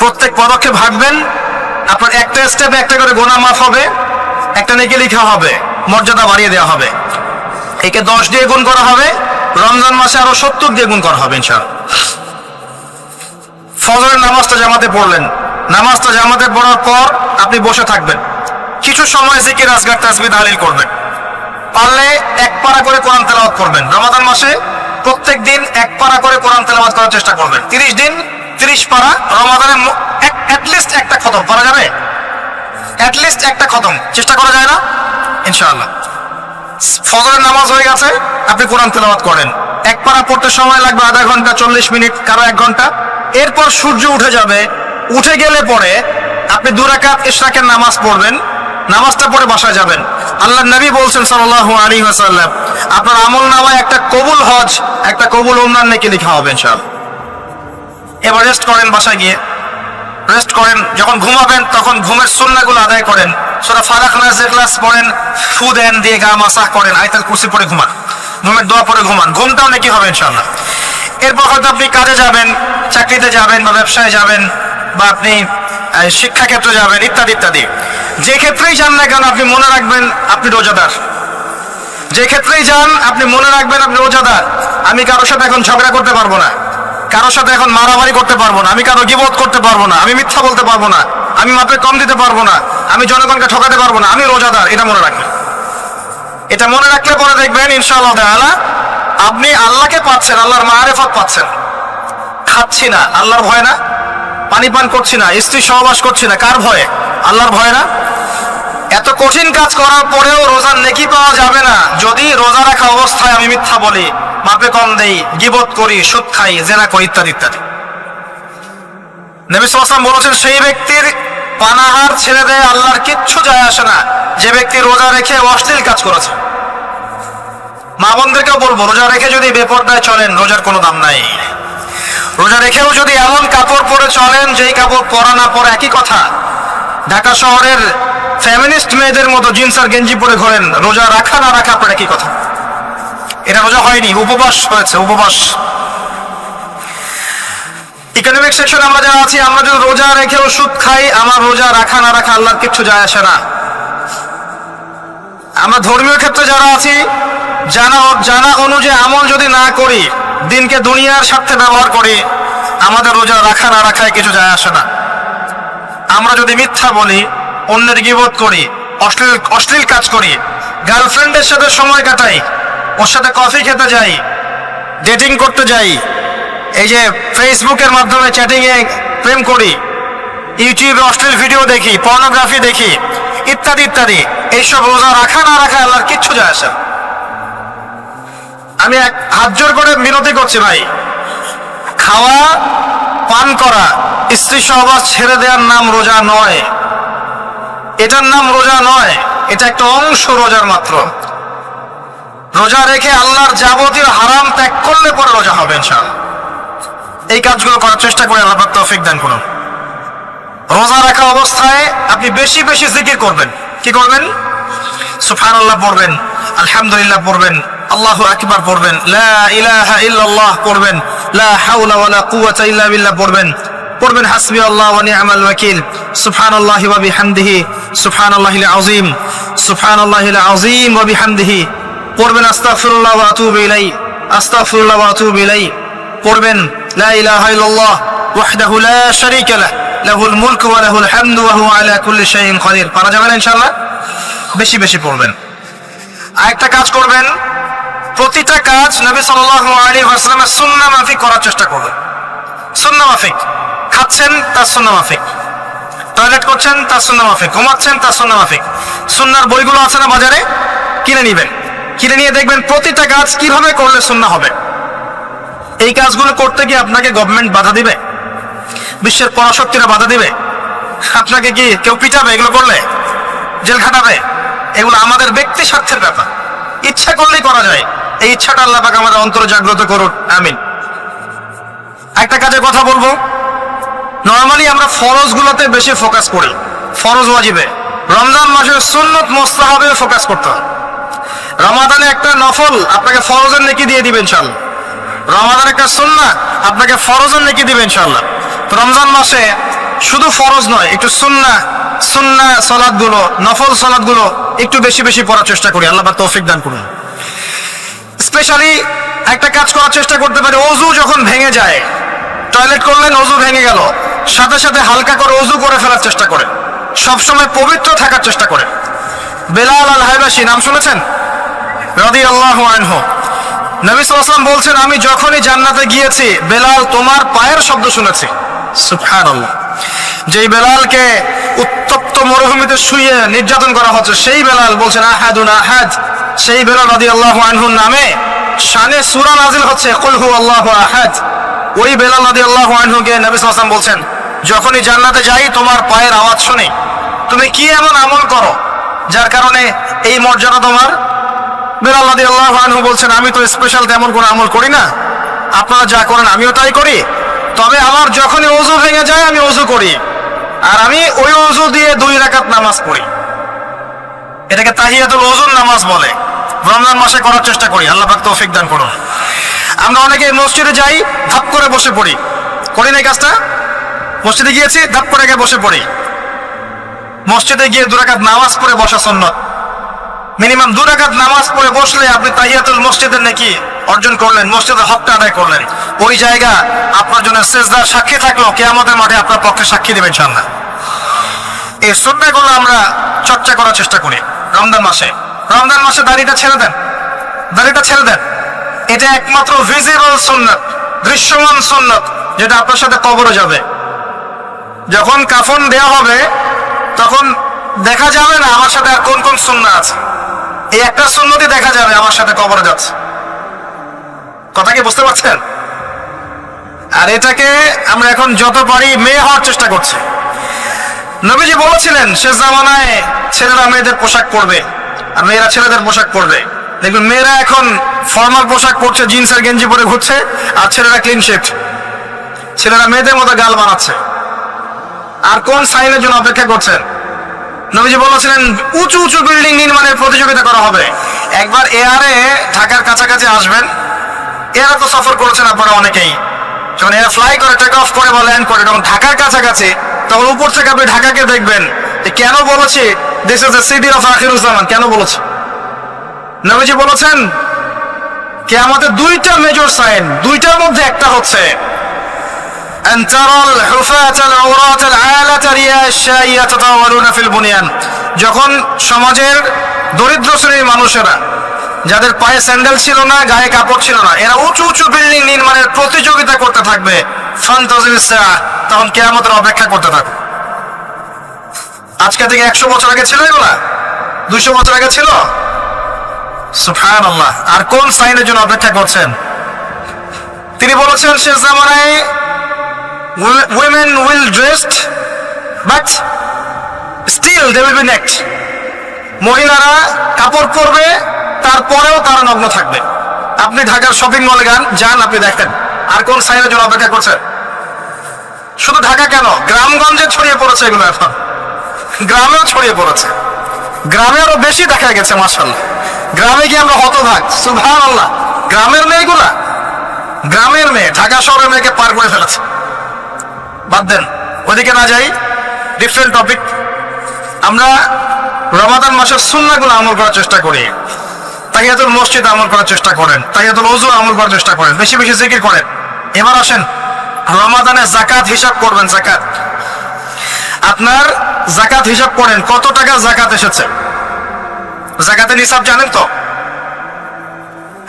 প্রত্যেক পদক্ষেপ হাঁটবেন, আপনার একটা স্টেপে একটা করে গুনাহ মাফ হবে, একটা নেকি লেখা হবে, মর্যাদা বাড়িয়ে দেওয়া হবে। একে 10 দিয়ে গুণ করা হবে, রমজান মাসে আরো 70 দিয়ে গুণ করা হবে ইনশাআল্লাহ। ফজরের নামাজটা জামাতে পড়লেন, নামাজটা জামাতে পড়ার পর আপনি বসে থাকবেন, কিছু সময় জিকির আজকার তাসবিহ তাহলিল করবেন, পারলে 1 পারা করে কোরআন তেলাওয়াত করবেন। রমাদান মাসে প্রত্যেক দিন 1 পারা করে কোরআন তেলাওয়াত করার চেষ্টা করবেন। 30 দিন 30 পারা, রমাদানে অ্যাটলিস্ট একটা খতম করা যাবে, অ্যাটলিস্ট একটা খতম চেষ্টা করা যায় না ইনশাআল্লাহ। ফজরের নামাজ হয়ে গেছে, আপনি কোরআন তেলাওয়াত করেন, 1 পারা পড়তে সময় লাগবে আধা ঘন্টা, 40 মিনিট, কারো 1 ঘন্টা। এরপর সূর্য উঠে যাবে, উঠে গেলে পরে আপনি 2 রাকাত ইশরাকের নামাজ পড়বেন, নামাজটা পড়ে বাসায় যাবেন। আল্লাহর নবী বলছেন সাল্লাল্লাহু আলাইহি ওয়াসাল্লাম, আপনার আমল নামায় একটা কবুল হজ, একটা কবুল উমরার নেকি লেখা হবে ইনশাআল্লাহ। এবার রেস্ট করেন, বাসায় গিয়ে রেস্ট করেন। যখন ঘুমাবেন তখন ঘুমের সুন্নাহগুলো আদায় করেন, সূরা ফালাক নাস ইখলাস পড়েন, ফু দেন, দিয়ে গা মাসাহ করেন, আয়াতুল কুরসি পড়ে ঘুমান, ঘুমের দোয়া পড়ে ঘুমান, ঘুমটাও নেকি হবে ইনশাআল্লাহ। এরপর হয়তো আপনি কাজে যাবেন, চাকরিতে যাবেন, বা ব্যবসায় যাবেন, বা আপনি শিক্ষাক্ষেত্রে যাবেন, ইত্যাদি ইত্যাদি। যে ক্ষেত্রেই যান না কেন আপনি মনে রাখবেন আপনি রোজাদার। যে ক্ষেত্রেই যান আপনি মনে রাখবেন আপনি রোজাদার। আমি কারোর সাথে এখন ঝগড়া করতে পারবো না, কারোর সাথে এখন মারামারি করতে পারবো না, আমি কারো গীবত করতে পারবো না, আমি মিথ্যা বলতে পারবো না, আমি মাপে কম দিতে পারবো না, আমি জনগণকে ঠকাতে পারবো না, আমি রোজাদার। এটা মনে রাখবেন। এটা মনে রাখলে পরে দেখবেন ইনশাআল্লাহ তাআলা আপনি আল্লাহকে পাচ্ছেন, আল্লাহর মারিফত পাচ্ছেন। খাচ্ছি না, আল্লাহর ভয় না। পানি পান করছি না, স্ত্রী সহবাস করছি না, কার ভয়ে? আল্লাহর ভয় না। এত কঠিন কাজ করার পরেও রোজার নেকি পাওয়া যাবে না যদি রোজা রাখা অবস্থায় আমি মিথ্যা বলি, মাপে কম দেই, গীবত করি, সুদ খাই, জেনা করি, ইত্যাদি ইত্যাদি। নবী সাল্লাল্লাহু আলাইহি ওয়াসাল্লাম বলেছেন, সেই ব্যক্তির পানাহার ছেড়ে দেয় আল্লাহর কিচ্ছু যায় আসে না, যে ব্যক্তি রোজা রেখে অশ্লীল কাজ করেছে। মা বোনদেরকেও বলবো, রোজা রেখে যদি বেপরদায় চলেন রোজার কোনো দাম নাই। রোজা রেখেও যদি এমন কাপড় পরে চলেন যেই কাপড় পরা না পরা একই কথা, ঢাকা শহরের ফেমিনিস্ট মেয়েদের মতো জিন্স আর গেঞ্জি পরে ঘোরেন, রোজা রাখা না রাখা আপনার একই কথা। এটা রোজা হয়নি, উপবাস হয়েছে, উপবাস। ইকোনমিক সেকশনে আমরা যারা আছি, আমরা যদি রোজা রেখেও সুদ খাই, আমার রোজা রাখা না রাখা আল্লাহর কিচ্ছু যায় আসে না। আমরা ধর্মীয় ক্ষেত্রে যারা আছি, জানা অনুযায়ী আমল যদি না করি, দিনকে দুনিয়ার স্বার্থে ব্যবহার করি, আমাদের রোজা রাখা না রাখায় কিছু যায় আসে না। আমরা যদি মিথ্যা বলি, অন্যের গীবত করি, অশ্লীল কাজ করি, গার্লফ্রেন্ডের সাথে সময় কাটাই, ওর সাথে কফি খেতে যাই, ডেটিং করতে যাই, এই যে ফেসবুকের মাধ্যমে চ্যাটিংয়ে প্রেম করি, ইউটিউবে অশ্লীল ভিডিও দেখি, পর্নোগ্রাফি দেখি, ইত্যাদি ইত্যাদি, এইসব রোজা রাখা না রাখা আল্লাহর কিচ্ছু যায় আসে না। আমি হাত জোর করে বিনতি করছি ভাই, খাওয়া পান করা, স্ত্রী সহবাস ছেড়ে দেওয়ার নাম রোজা নয়, এটার নাম রোজা নয়, এটা একটা অংশ রোজার মাত্র। রোজা রেখে আল্লাহর যাবতীয় হারাম ত্যাগ করলে পরে রোজা হবে ইনশাআল্লাহ। এই কাজগুলো করার চেষ্টা করে আল্লাহ তৌফিক দান করুন। রোজা রাখা অবস্থায় আপনি বেশি বেশি জিকির করবেন। কি করবেন? সুবহানাল্লাহ পড়বেন, আলহামদুলিল্লাহ পড়বেন, আল্লাহু আকবার পড়বেন, লা ইলাহা ইল্লাল্লাহ পড়বেন, লা হাওলা ওয়ালা কুওয়াতা ইল্লা বিল্লাহ পড়বেন, হাসবি আল্লাহ ওয়া নি'মাল ওয়াকিল, সুবহানাল্লাহি ওয়া বিহামদিহি, সুবহানাল্লাহিল আযীম, সুবহানাল্লাহিল আযীম ওয়া বিহামদিহি পড়বেন, আস্তাগফিরুল্লাহ ওয়া আতুবু ইলাইহি, আস্তাগফিরুল্লাহ ওয়া আতুবু ইলাইহি পড়বেন, লা ইলাহা ইল্লাল্লাহ ওয়াহদাহু লা শারীকা লাহু, লাহুল মুলকু ওয়া লাহুল হামদু ওয়া হুয়া আলা কুল্লি শাইইন কাদির। পারা যাবে না ইনশাআল্লাহ? বেশি বেশি পড়বেন। আরেকটা কাজ করবেন, প্রতিটা কাজ নবী সাল্লাল্লাহু আলাইহি ওয়াসাল্লামের সুন্নাহ মাফিক করার চেষ্টা করবেন। সুন্নাহ মাফিক। খাচ্ছেন তার সুন্নাহ মাফিক, টয়লেট করছেন তার সুন্নাহ মাফিক, ঘুমাচ্ছেন তার সুন্নাহ মাফিক। সুন্নাহর বইগুলো আছে না বাজারে, কিনে নিবেন, কিনে নিয়ে দেখবেন প্রতিটা কাজ কিভাবে করলে সুন্নাহ হবে। এই কাজগুলো করতে গিয়ে আপনাকে গভর্নমেন্ট বাধা দিবে, বিশ্বের পরাশক্তিরা বাধা দিবে, আপনাকে কি কেউ পিটাবে এগুলো করলে, জেল খাটাবে? এগুলো আমাদের ব্যক্তি স্বার্থের ব্যাপার, ইচ্ছা করলেই করা যায়। এই ইচ্ছাটা আল্লাহ পাক আমাদের অন্তরে জাগ্রত করুন, আমিন। একটা কাজের কথা বলবো, নরমালি আমরা ফরজ গুলোতে বেশি ফোকাস করি, ফরজ ওয়াজিবে। রমজান মাসের সুন্নত মুস্তাহাবে ফোকাস করতে হয়। রমাদানে একটা নফল আপনাকে ফরজের নেকি দিয়ে দিবেন ইনশাআল্লাহ, রমাদান একটা সুন্নাহ আপনাকে ফরজের নেকি দিবেন ইনশাআল্লাহ। তো রমজান মাসে শুধু ফরজ নয়, একটু সুন্নাহ সালাতগুলো, নফল সালাতগুলো একটু বেশি বেশি পড়ার চেষ্টা করি, আল্লাহ পাক তৌফিক দান করুন। স্পেশালি একটা কাজ করার চেষ্টা করতে পারি, ওযু যখন ভেঙে যায়, টয়লেট করলেন ওযু ভেঙে গেল, সাথে সাথে হালকা করে ওযু করে ফেলার চেষ্টা করেন, সবসময় পবিত্র থাকার চেষ্টা করেন। বেলাল আল হায়বাশী নাম শুনেছেন? রাদিয়াল্লাহু আনহু। নবী সাল্লাল্লাহু আলাইহি ওয়াসাল্লাম বলছেন, আমি যখনই জান্নাতে গিয়েছি বেলাল তোমার পায়ের শব্দ শুনেছি। সুবহানাল্লাহ। যেই বেলালকে উত্তপ্ত মরুভূমিতে শুয়ে নির্যাতন করা হচ্ছে, সেই বেলাল বলছেন আহাদুন আহাদ। সেই বেলাল রাদিয়াল্লাহু আনহুর নামে শানে সূরা নাজিল হচ্ছে, কুল হুয়াল্লাহু আহাদ। ওই বেলাল রাদিয়াল্লাহু আনহুকে নবী সাল্লাল্লাহু আলাইহি ওয়াসাল্লাম বলছেন, যখনই জান্নাতে যাই তোমার পায়ের আওয়াজ শুনি, তুমি কি এমন আমল করো যার কারণে এই মর্যাদা তোমার? বেলাল রাদিয়াল্লাহু আনহু বলছেন, আমি তো স্পেশাল তেমন কোনো আমল করি না, আপনারা যা করেন আমিও তাই করি, তবে আমার যখনই ওযু ভেঙে যায় আমি ওযু করি, আর আমি ওই ওযু দিয়ে 2 রাকাত নামাজ পড়ি। এটাকে তাহিয়াতুল ওযুর নামাজ বলে। রমজান মাসে করার চেষ্টা করি, আল্লাহ পাক তৌফিক দান করুন। আমরা অনেকে মসজিদে যাই, ধাপ করে বসে পড়ি, করি না এই কাজটা? মসজিদে গিয়েছি, ধাপ করে গিয়ে বসে পড়ি। মসজিদে গিয়ে 2 রাকাত নামাজ পড়ে বসা সুন্নাত। মিনিমাম 2 রাকাত নামাজ পড়ে বসলে আপনি তাহিয়াতুল মসজিদের নেকি অর্জন করলেন, মসজিদের হকটা আদায় করলেন। ওই জায়গা আপনার জন্য সিজদার সাক্ষী থাকলো, কিয়ামতের মাঠে আপনার পক্ষে সাক্ষী দেবেন ইনশাআল্লাহ। এই সুন্নাহগুলো আমরা চর্চা করার চেষ্টা করি রমজান মাসে। রমজান মাসে দাড়িটা ছেড়ে দেন, দাড়িটা ছেড়ে দেন। এটা একমাত্র ভিজিবল সুন্নাত, দৃশ্যমান সুন্নাত, যেটা আপনার সাথে কবরে যাবে। যখন কাফন দেয়া হবে তখন দেখা যাবে না আমার সাথে আর কোন কোন সুন্নাহ আছে, এই একটা সুন্নতই দেখা যাবে আমার সাথে কবরে যাচ্ছে। কথা কি বুঝতে পারছেন? আর এটাকে আমরা এখন যত পারি মেয়ে হওয়ার চেষ্টা করছি। নবীজি বলেছিলেন শেষ জামানায় ছেলেরা মেয়েদের পোশাক পরবে আর মেয়েরা ছেলেদের পোশাক পরবে। দেখবেন মেয়েরা এখন ফর্মাল পোশাক পরছে, জিন্সের গেঞ্জি পরে ঘুরছে, আর ছেলেরা ক্লিন শেভ। ছেলেরা মেয়েদের মতো গাল বানাচ্ছে। আর কোন সাইনের জন্য অপেক্ষা করছেন? নবীজি বলেছিলেন উঁচু উঁচু বিল্ডিং নির্মাণের প্রতিযোগিতা করা হবে। একবার এয়ারে ঢাকার কাছাকাছি আসবেন, এয়ারে তো সফর করেছেন আপনারা অনেকেই, যখন এয়ার ফ্লাই করে, টেক অফ করে বা ল্যান্ড করে, তখন ঢাকার কাছাকাছি, তখন উপর থেকে আপনি ঢাকাকে দেখবেন। কেন বলেছি this is the city of Akhiruzzaman? কেন বলেছে? নবীজি বলেছেন কিয়ামতের 2টা মেজর সাইন, 2টার মধ্যে একটা হচ্ছে أن ترى الحفاة العراة العالة رياء الشاء يتطاولون في البنيان। যখন সমাজের দরিদ্র শ্রেণীর মানুষেরা, যাদের পায়ে স্যান্ডেল ছিল না, গায়ে কাপড় ছিল না, এরা উঁচু উঁচু বিল্ডিং নির্মাণের প্রতিযোগিতা করতে থাকবে, ফান্তাজির সাআহ, তখন কিয়ামতের অপেক্ষা করতে থাকবে। আজকে থেকে 100 বছর আগে ছিল এগুলা? 200 বছর আগে ছিল? সুবহানাল্লাহ। আর কোন সাইনের জন্য অপেক্ষা করছেন? তিনি বলেছেন শেষ জামানায় women will dressed but still they will be naked। মহিলারা কাপড় পরবে, তারপরেও তারা নগ্ন থাকবে। আপনি ঢাকার শপিং মলে যান, আপনি দেখেন। আর কোন সাইনের জন্য অপেক্ষা করছেন? শুধু ঢাকা কেন, গ্রামগঞ্জে ছড়িয়ে পড়েছে এগুলো, এখন গ্রামেও ছড়িয়ে পড়েছে। গ্রামে আরো বেশি দেখা গেছে মাশাআল্লাহ। গ্রামে গিয়ে আমরা হতভাগ, সুবহানাল্লাহ। গ্রামের মেয়েগুলা, গ্রামের মেয়ে ঢাকা শহরের মেয়েকে পার করে ফেলেছে। বাদ দেন, ওদিকে না যাই, ডিফারেন্ট টপিক। আমরা রমাদান মাসের সুন্নাহগুলো আমল করার চেষ্টা করি। তাহিয়াতুল মসজিদ আমল করার চেষ্টা করেন, তাহিয়াতুল ওযু আমল করার চেষ্টা করেন, বেশি বেশি জিকির করেন। এবার আসেন রমাদানে যাকাত হিসাব করবেন। যাকাত, আপনার যাকাত হিসাব করেন, কত টাকা যাকাত এসেছে। যাকাতের হিসাব জানেন তো?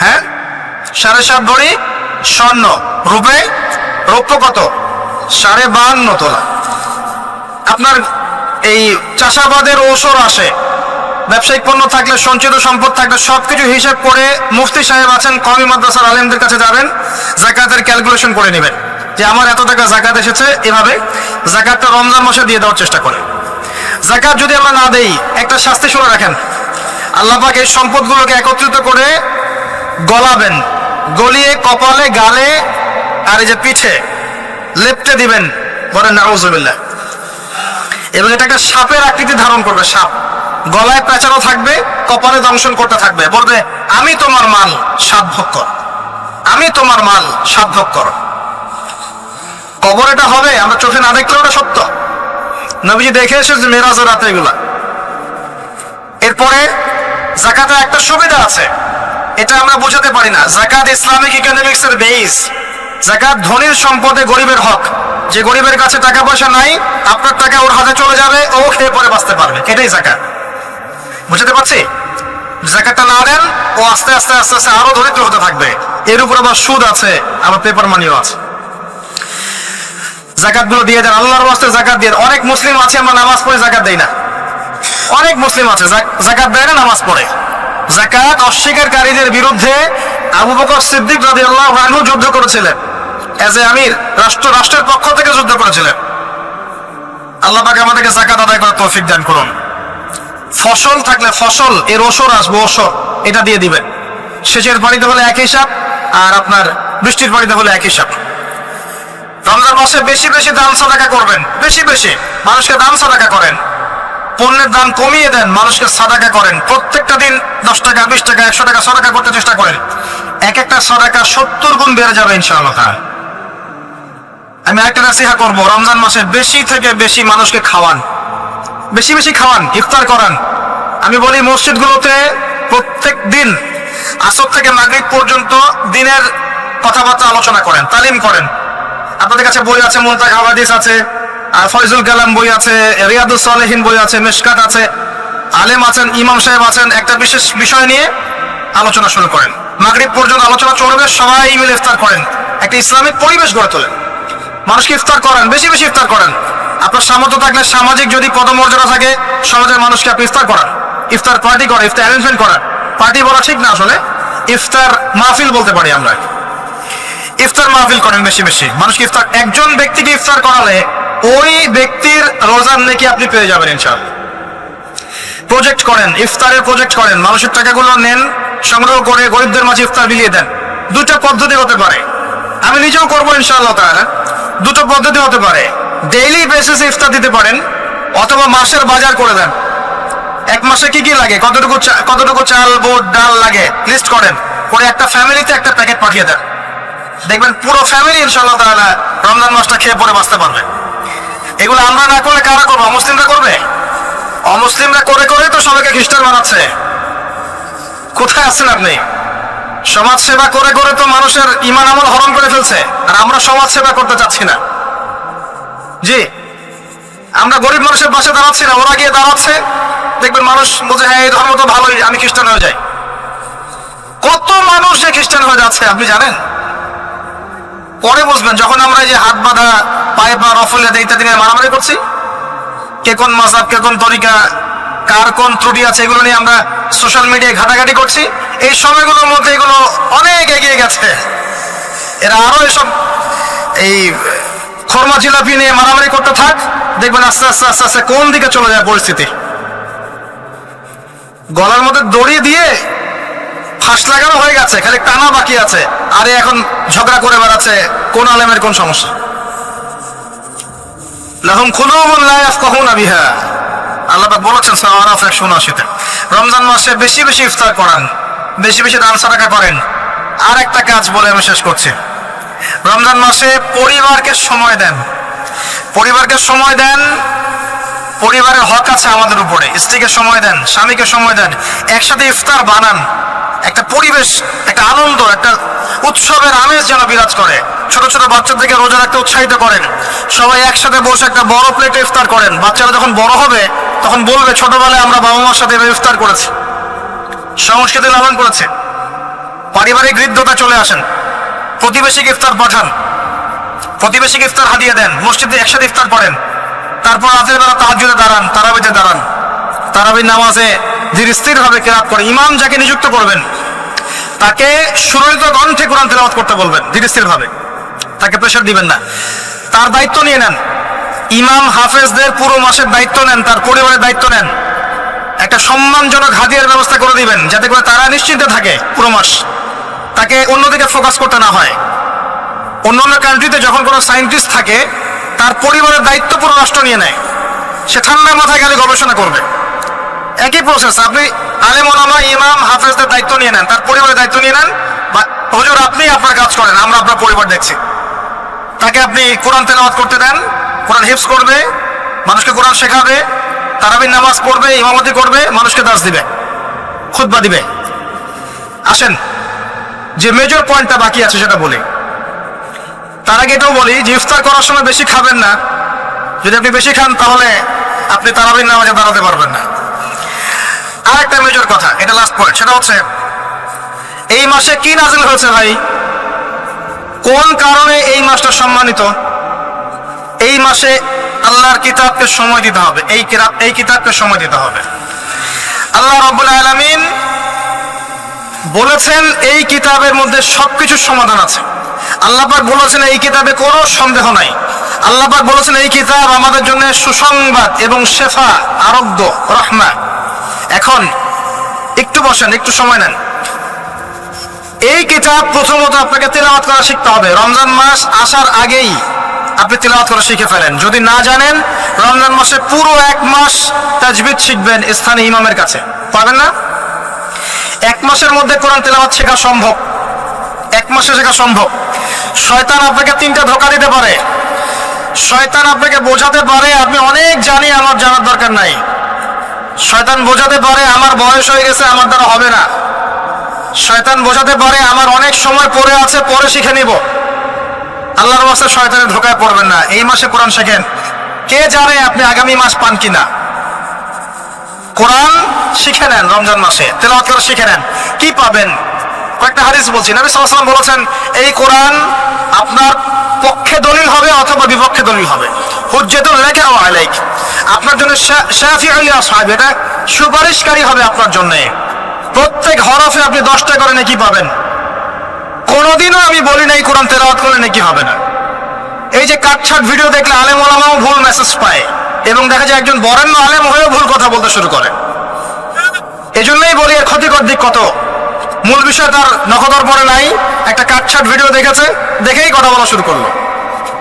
হ্যাঁ, 7.5 ভরি স্বর্ণ, রূপে রৌপ্য কত? 52.5 তোলা। আপনার এই চাষাবাদের ওসর আসে, ব্যবসায়িক পণ্য থাকলে, সঞ্চিত সম্পদ থাকলে সবকিছু হিসাব করে মুফতি সাহেব আছেন, কওমি মাদ্রাসার আলেমদের কাছে যাবেন, যাকাতের ক্যালকুলেশন করে নেবেন যে আমার এত টাকা যাকাত এসেছে, এভাবে যাকাতটা রমজান মাসে দিয়ে দেওয়ার চেষ্টা করে। যাকাত যদি আমরা না দেই, একটা শাস্তি শুনে রাখেন, আল্লাহ পাক এই সম্পদগুলোকে একত্রিত করে গলাবেন, গলিয়ে কপালে, গালে আর এই যে পিঠে লেপটে দিবেন, বলেন নাউজুবিল্লাহ। এবং এটা একটা সাপের আকৃতি ধারণ করবে, সাপ গলায় পেঁচানো থাকবে, কপালে দংশন করতে থাকবে, বলবে আমি তোমার মাল 7 ভাগ কর, আমি তোমার মাল 7 ভাগ কর। কবর এটা হবে, আমরা চোখে না দেখলেও এটা সত্য। নবীজি দেখে এসেছে মেরাজের রাতে এগুলা। এরপরে যাকাতের একটা সুবিধা আছে, এটা আমরা বোঝাতে পারি না। যাকাত ইসলামিক ইকোনমিক্স এর বেস। যাকাত ধনীর সম্পদে গরিবের হক। যে গরিবের কাছে টাকা পয়সা নাই, আপনার টাকা ওর হাতে চলে যাবে, ও খেয়ে পরে বাঁচতে পারবে, এটাই যাকাত। বুঝতে পারছি? যাকাতটা না দেন, ও আস্তে আস্তে আস্তে আস্তে আরো দরিদ্র হতে থাকবে। এর উপর আবার সুদ আছে, আবার পেপার মানিও আছে। যাকাত গুলো দিয়ে দেন, আল্লাহর ওয়াস্তে যাকাত দিয়ে। অনেক মুসলিম আছে আমরা নামাজ পড়ে যাকাত দেই না, অনেক মুসলিম আছে যাকাত দেয় না, নামাজ পড়ে। যাকাত অস্বীকারীদের বিরুদ্ধে আবু বকর সিদ্দিক রাদিয়াল্লাহু আনহু যুদ্ধ করেছিলেন, এজ এ আমির, রাষ্ট্রের পক্ষ থেকে যুদ্ধ করেছিলেন। আল্লাহ পাক আমাদেরকে যাকাত আদায় করার তৌফিক দান করুন। ফসল থাকলে ফসল এর ওসর আসবে, ওসর এটা দিয়ে দিবেন। সেচের পানিতে হলে এক হিসাব, আর আপনার বৃষ্টির পানিতে হলে এক হিসাব। রমজান মাসে বেশি বেশি দান সাদাকা করবেন, বেশি বেশি মানুষকে দান সাদাকা করেন। পণ্যের দাম কমিয়ে দেন, মানুষকে সাদাকা করেন। প্রত্যেকটা দিন 10 টাকা, 20 টাকা, 100 টাকা সাদাকা করতে চেষ্টা করেন। এক একটা সাদাকা 70 গুণ বেড়ে যাবে ইনশাআল্লাহ। আমি একটা নাসিহা করব, রমজান মাসে বেশি থেকে বেশি মানুষকে খাওয়ান, বেশি বেশি খাওয়ান, ইফতার করান। আমি বলি মসজিদগুলোতে প্রত্যেক দিন আসর থেকে মাগরিব পর্যন্ত দিনের কথাবার্তা আলোচনা করেন, তালিম করেন। আপনাদের কাছে বই আছে, মুনতাখা হাদিস আছে, আর ফয়জুল কালাম বই আছে, রিয়াদুস সালেহিন বই আছে, মিশকাত আছে, আলেম আছেন, ইমাম সাহেব আছেন। একটা বিশেষ বিষয় নিয়ে আলোচনা শুরু করেন, মাগরিব পর্যন্ত আলোচনা চলবে, সবাই মিলে ইফতার করেন। একটা ইসলামিক পরিবেশ গড়ে তোলেন, মানুষকে ইফতার করেন, বেশি বেশি ইফতার করেন। আপনার সামর্থ্য থাকলে, সামাজিক যদি পদমর্যাদা থাকে, সমাজের মানুষকে আপনি ইফতার করান, ইফতার পার্টি করেন, ইফতার অ্যারেঞ্জমেন্ট করেন। পার্টি বলা ঠিক না, আসলে ইফতার মাহফিল বলতে পারি আমরা। ইফতার মাহফিল করেন বেশি বেশি, মানুষকে ইফতার। একজন ব্যক্তিকে ইফতার করালে ওই ব্যক্তির রোজার নেকি আপনি পেয়ে যাবেন ইনশাআল্লাহ। প্রজেক্ট করেন, ইফতারের প্রজেক্ট করেন, মানুষের টাকাগুলো নেন, সংগ্রহ করে গরিবদের মাঝে ইফতার বিলিয়ে দেন। দুটো পদ্ধতি হতে পারে, আমি নিজেও করবো ইনশাআল্লাহ তাআলা। দুটো পদ্ধতি হতে পারে, ডেইলি বেসিসে ইফতার দিতে পারেন, অথবা মাসের বাজার করে দেন। এক মাসে কি কি লাগে, কতটুকু চাল, বুট, ডাল লাগে লিস্ট করেন, করে একটা ফ্যামিলিতে একটা প্যাকেট পাঠিয়ে দেন। দেখবেন পুরো ফ্যামিলি ইনশাআল্লাহ তাআলা রমজান মাসটা খেয়ে পরে বাঁচতে পারবে। এগুলো আমরা না করলে কারা করবো? অমুসলিমরা করবে। অমুসলিমরা করে করে তো সবাইকে খ্রিস্টান বানাচ্ছে। কোথায় আছেন আপনি? সমাজ সেবা করে করে তো মানুষের ঈমান আমল হরণ করে ফেলছে, আর আমরা সমাজ সেবা করতে চাচ্ছি না। জি, আমরা গরিব মানুষের পাশে দাঁড়াচ্ছি না, ওরা গিয়ে দাঁড়াচ্ছে। দেখবেন মানুষ বলছে হ্যাঁ এই ধর্ম তো ভালোই, আমি খ্রিস্টান হয়ে যাই। কত মানুষ যে খ্রিস্টান হয়ে যাচ্ছে আপনি জানেন? পরে বুঝবেন, যখন আমরা এই যে হাত বাঁধা, পায়ে পা রফলে ইত্যাদি নিয়ে মারামারি করছি, কে কোন মাযহাব, কে কোন তরিকা, কার কোন ত্রুটি আছে, এগুলো নিয়ে আমরা সোশ্যাল মিডিয়ায় ঘাটাঘাটি করছি। এই সময়গুলোর মধ্যে এগুলো অনেক এগিয়ে গেছে। এরা আরো এসব এই খরমা জিলাপি নিয়ে মারামারি করতে থাক, দেখবেন আস্তে আস্তে আস্তে আস্তে কোন দিকে চলে যায় পরিস্থিতি। গলার মধ্যে দড়ি দিয়ে ফাঁস লাগানো হয়ে গেছে, খালি টানা বাকি আছে। আরে এখন ঝগড়া করে বেড়াচ্ছে কোন আলেমের কোন সমস্যা। লাহুম কুলুবুন লা ইয়াফকাহুনা বিহা, আল্লাহ পাক বলেছেন সূরা আরাফ 179-তে। রমজান মাসে বেশি বেশি ইফতার করান, বেশি বেশি দান সাদাকা করেন। আর একটা কাজ বলে আমি শেষ করছি, রমজান মাসে পরিবারকে সময় দেন। পরিবারকে সময় দেন, পরিবারের হক আছে আমাদের উপরে। স্ত্রীকে সময় দেন, স্বামীকে সময় দেন, একসাথে ইফতার বানান। একটা পরিবেশ, একটা আনন্দ, একটা উৎসবের আমেজ যেন বিরাজ করে। ছোট ছোট বাচ্চাদেরকে রোজা রাখতে উৎসাহিত করেন। সবাই একসাথে বসে একটা বড় প্লেটে ইফতার করেন। বাচ্চারা যখন বড় হবে তখন বলবে ছোটবেলায় আমরা বাবা মার সাথে ইফতার করেছি, সংস্কৃতি লালন করেছে। পারিবারিক হৃদ্যতা চলে আসেন, প্রতিবেশীকে ইফতার পাঠান। প্রতিবেশীকে ইফতার হাদিয়া দেন, মসজিদে একসাথে ইফতার পড়েন, তারপর রাতের বেলা তাহাজ্জুদে দাঁড়ান, তারাবিতে দাঁড়ান, তারাবির নামাজে ধীর স্থির ভাবে কেরাত করে ইমাম যাকে নিযুক্ত করবেন তাকে সুরলিত কণ্ঠে কোরআন তেলাওয়াত করতে বলবেন ধীর স্থির ভাবে, তাকে প্রেশার দিবেন না, তার দায়িত্ব নিয়ে নেন। ইমাম হাফেজদের পুরো মাসের দায়িত্ব নেন, তার পরিবারের দায়িত্ব নেন, একটা সম্মানজনক হাদিয়ার ব্যবস্থা করে দিবেন যাতে করে তারা নিশ্চিন্তে থাকে পুরো মাস, তাকে অন্যদিকে ফোকাস করতে না হয়। অন্যান্য কান্ট্রিতে যখন কোনো সায়েন্টিস্ট থাকে তার পরিবারের দায়িত্ব পুরো রাষ্ট্র নিয়ে নেয়, সে ঠান্ডা মাথায় গেলে গবেষণা করবে। একই প্রসেস, আপনি আলেম ওলামা ইমাম হাফেজদের দায়িত্ব নিয়ে নেন, তার পরিবারের দায়িত্ব নিয়ে নেন, বা হুজুর আপনি আপনার কাজ করেন, আমরা আপনার পরিবার দেখছি। তাকে আপনি কোরআন তেলাওয়াত করতে দেন, কোরআন হিফজ করবে, মানুষকে কোরআন শেখাবে, তারাবির নামাজ পড়বে, ইমামতি করবে, মানুষকে দাস দিবে, খুতবা দিবে। আসেন যে মেজর পয়েন্টটা বাকি আছে সেটা বলি। তার আগে এটাও বলি যে ইফতার করার সময় বেশি খাবেন না, যদি আপনি বেশি খান তাহলে আপনি তারাবির নামাজে দাঁড়াতে পারবেন না। আর একটা মেজর কথা, এটা লাস্ট পয়েন্ট, সেটা হচ্ছে এই মাসে কি নাজিল হয়েছে ভাই, কোন কারণে এই মাসটা সম্মানিত। এই মাসে আল্লাহর কিতাবকে সময় দিতে হবে, এই কিতাবকে সময় দিতে হবে। আল্লাহ রাব্বুল আলামিন বলেছেন এই কিতাবের মধ্যে সবকিছুর সমাধান আছে। আল্লাহ পাক বলেছেন এই কিতাবে কোনো সন্দেহ নাই। আল্লাহ পাক বলেছেন এই কিতাব আমাদের জন্য সুসংবাদ এবং শেফা, আরোগ্য, রহমা। এখন একটু বসেন, একটু সময় নেন। এই কিতাব প্রথমত আপনাকে তিলাওয়াত করা শিখতে হবে। রমজান মাস আসার আগেই আপনি তিলাওয়াত করা শিখে ফেলেন। যদি না জানেন, রমজান মাসে পুরো 1 মাস তাজবিদ শিখবেন স্থানীয় ইমামের কাছে, পারবেন না? 1 মাসের মধ্যে কোরআন তিলাওয়াত শেখা সম্ভব, 1 মাসে শেখা সম্ভব। শয়তান আপনাকে 3টা ধোঁকা দিতে পারে। শয়তান আপনাকে বোঝাতে পারে আপনি অনেক জানি, আমার জানার দরকার নাই। শয়তান বোঝাতে পারে আমার বয়স হয়ে গেছে, আমার দ্বারা হবে না। শয়তান বোঝাতে পারে আমার অনেক সময় পড়ে আছে, পরে শিখে নিব। আল্লাহর ওয়াস্তে শয়তানের ধোঁকায় পড়বেন না। এই মাসে কোরআন শেখেন, কে জানে আপনি আগামী মাস পান কিনা। কোরআন শিখে নেন, রমজান মাসে তেলাওয়াত করা শিখে নেন। কি পাবেন? কয়েকটা হাদিস বলছি। নবী সাল্লাল্লাহু আলাইহি ওয়াসাল্লাম বলেছেন এই কোরআন আপনার পক্ষে দলিল হবে অথবা বিপক্ষে দলিল হবে। হুজ্জাতুল লাকা ওয়া আলাইক, আপনার জন্য শাফিঈ লি আসহাব, এটা সুপারিশকারী হবে আপনার জন্য। প্রত্যেক হরফে আপনি 10টা করে নেকি পাবেন। কোনোদিনও আমি বলি নাই কোরআন তেলাওয়াত করলে নেকি হবে না। এই যে কাটছাট ভিডিও দেখলে আলেম ওলামাও ভুল মেসেজ পায়, এবং দেখা যায় একজন বরেণ্য আলেম হয়েও ভুল কথা বলতে শুরু করে। এজন্যই বলি এর ক্ষতিকর দিক কত। মূল বিষয় তার নখদর পরে নাই, একটা কাটছাট ভিডিও দেখেছে, দেখেই কথা বলা শুরু করলো।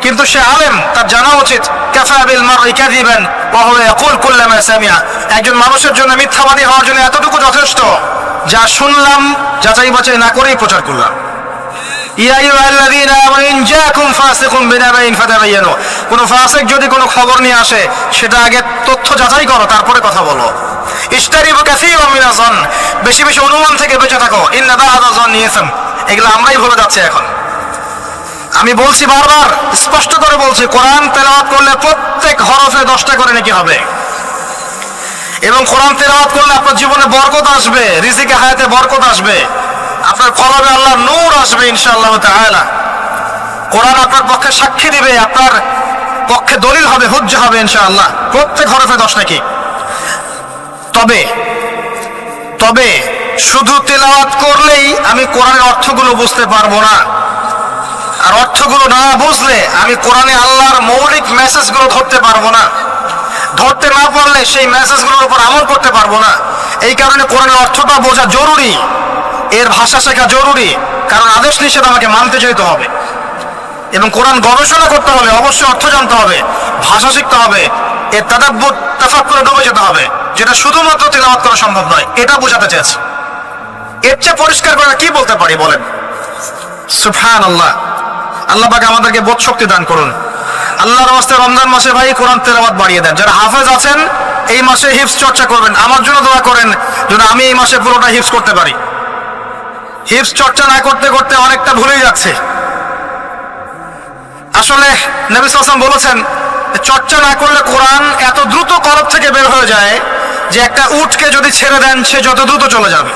কিন্তু সে আলেম, তার জানা উচিত কাফা বিল মারই কাযিবান ওয়া হুয়া ইয়াকুল কুল্লামা সামিআ। একজন মানুষের জন্য মিথ্যাবাদী হওয়ার জন্য এতটুকু যথেষ্ট, যা শুনলাম যাচাই বাছাই না করেই প্রচার করলাম। ইয়া আইয়ুহাল্লাযীনা আমানু ইন জাআকুম ফাসিকুম বিনাবাইন ফাতাবায়ানু, কোন ফাসিক যদি কোনো খবর নিয়ে আসে সেটা আগে তথ্য যাচাই করো, তারপরে কথা বলো। ইশতারিবু কাসীরাম মিনাজ যন, বেশি বেশি অনুমান থেকে বেঁচে থাকো। ইন্না বা'দা যন্নি ইসম, এগুলো আমরাই ভুলে যাচ্ছি এখন। আমি বলছি বারবার, স্পষ্ট করে বলছি, কোরআন তেলাওয়াত করলে প্রত্যেক হরফে 10টা করে নেকি হবে। এবং কোরআন তেলাওয়াত করলে আপনার জীবনে বরকত আসবে, রিজিকে হায়াতে বরকত আসবে, আপনার কলবে আল্লাহর নূর আসবে ইনশাআল্লাহ তাআলা। কোরআন আপনার পক্ষে সাক্ষী দিবে, আপনার পক্ষে দলিল হবে, হুজ্জা হবে ইনশাআল্লাহ। প্রত্যেক হরফে 10 নাকি। তবে শুধু তেলাওয়াত করলেই আমি কোরআনের অর্থগুলো বুঝতে পারবো না। আর অর্থগুলো না বুঝলে আমি কোরআনে আল্লাহর মৌলিক মেসেজগুলো ধরতে পারবো না। ধরতে না পারলে সেই মেসেজগুলোর উপর আমল করতে পারবো না। এই কারণে কোরআনের অর্থটা বোঝা জরুরি, এর ভাষা শেখা জরুরি, কারণ আদেশ নিষেধ আমাকে মানতে যেতে হবে। এবং কোরআন গবেষণা করতে হলে অবশ্যই অর্থ জানতে হবে, ভাষা শিখতে হবে, এর তাদাব্বুর তাফাক্কুরে ডুবে যেতে হবে, যেটা শুধুমাত্র তিলাওয়াত করা সম্ভব নয়। এটা বোঝাতে চেয়েছি। এর চেয়ে পরিষ্কার করে কি বলতে পারি বলেন? সুবহানাল্লাহ। আল্লাহ পাক আমাদেরকে বোধ শক্তি দান করুন। আল্লাহর ওয়াস্তে রমজান মাসে ভাই কোরআন তেলাওয়াত বাড়িয়ে দেন। যারা হাফেজ আছেন এই মাসে হিফজ চর্চা করবেন। আমার জন্য দোয়া করেন যেন আমি এই মাসে পুরোটা হিফজ করতে পারি। হিফজ চর্চা না করতে করতে অনেকটা ভুলেই যাচ্ছে। আসলে নবী সাল্লাল্লাহু আলাইহি ওয়াসাল্লাম বলেছেন চর্চা না করলে কোরআন এত দ্রুত কলব থেকে বের হয়ে যায় যে একটা উটকে যদি ছেড়ে দেন সে যত দ্রুত চলে যাবে।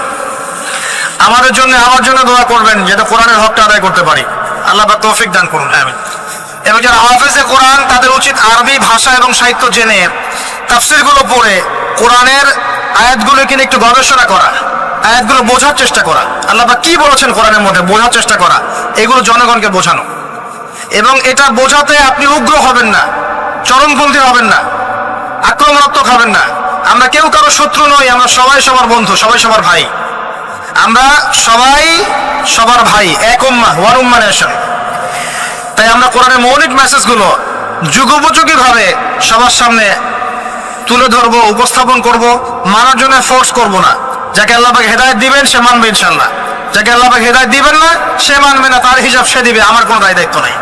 আমাদের জন্য, আমার জন্য দোয়া করবেন যাতে কোরআনের হকটা আদায় করতে পারি। আল্লাহ পাক তৌফিক দান করুন, আমিন। এবং যারা হাফেজে কোরআন তাদের উচিত আরবি ভাষা এবং সাহিত্য জেনে তাফসিরগুলো পড়ে কোরআনের আয়াতগুলোকে নিয়ে একটু গবেষণা করা, আয়াতগুলো বোঝার চেষ্টা করা, আল্লাহ পাক কি বলেছেন কোরআনের মধ্যে বোঝার চেষ্টা করা, এগুলো জনগণকে বোঝানো। এবং এটা বোঝাতে আপনি উগ্র হবেন না, চরমপন্থী হবেন না, আক্রমণাত্মক হবেন না। আমরা কেউ কারো শত্রু নই, আমরা সবাই সবার বন্ধু, সবাই সবার ভাই। আমরা সবাই সবার ভাই, এক উম্মাহ, ওয়ান উম্মাহ নেশন। তাই আমরা কোরআনের মৌলিক মেসেজগুলো যুগোপযোগী ভাবে সবার সামনে তুলে ধরবো, উপস্থাপন করব, মানার জন্য ফোর্স করব না। যাকে আল্লাহ পাক হেদায়েত দিবেন সে মানবে ইনশাআল্লাহ, যাকে আল্লাহ পাক হেদায়েত দিবেন না সে মানবে না, তার হিসাব সে দিবে, আমার কোনো দায় দায়িত্ব নেই।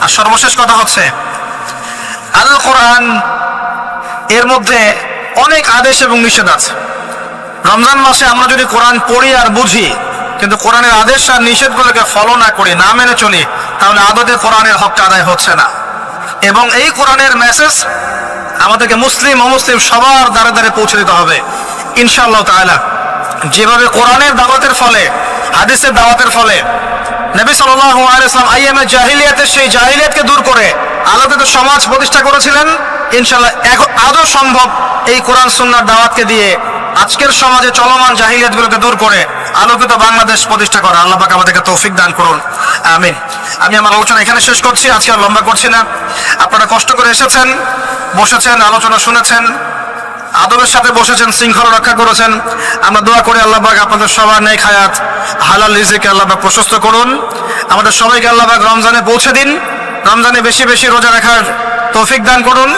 আর সর্বশেষ কথা হচ্ছে, আল কোরআন এর মধ্যে অনেক আদেশ এবং নিষেধ আছে। রমজান মাসে আমরা যদি কোরআন পড়ি আর বুঝি কিন্তু কোরআনের আদেশ আর নিষেধগুলোকে ফলো না করি, না মেনে চলি, তাহলে আদতে কোরআনের হকটা আদায় হচ্ছে না। এবং এই কোরআনের মেসেজ আমাদেরকে মুসলিম অমুসলিম সবার দ্বারে দ্বারে পৌঁছে দিতে হবে ইনশাআল্লাহ তাআলা। যেভাবে কোরআনের দাওয়াতের ফলে, হাদিসের দাওয়াতের ফলে নবী সাল্লাল্লাহু আলাইহি ওয়াসাল্লাম আইয়ামে জাহিলিয়াতের সেই জাহিলিয়াতকে দূর করে আলোকিত সমাজ প্রতিষ্ঠা করেছিলেন, ইনশাআল্লাহ আদৌ সম্ভব এই কোরআন সুন্নাহর দাওয়াতকে দিয়ে আজকের সমাজে চলমান জাহিলিয়াতগুলোকে দূর করে আলোকিত বাংলাদেশ প্রতিষ্ঠা করা। আল্লাহ পাক আমাদেরকে তৌফিক দান করুন, আমিন। আমি আমার আলোচনা এখানে শেষ করছি, আজকে আর লম্বা করছি না। আপনারা কষ্ট করে এসেছেন, বসেছেন, আলোচনা শুনেছেন, আদবের সাথে বসেছেন, শৃঙ্খলা রক্ষা করেছেন। আমরা দোয়া করি আল্লাহ পাক আপনাদের সবার নেক হায়াত, হালাল রিজিকে আল্লাহ পাক প্রশস্ত করুন। আমাদের সবাইকে আল্লাহ পাক রমজানে পৌঁছে দিন, রমজানে বেশি বেশি রোজা রাখার তৌফিক দান করুন।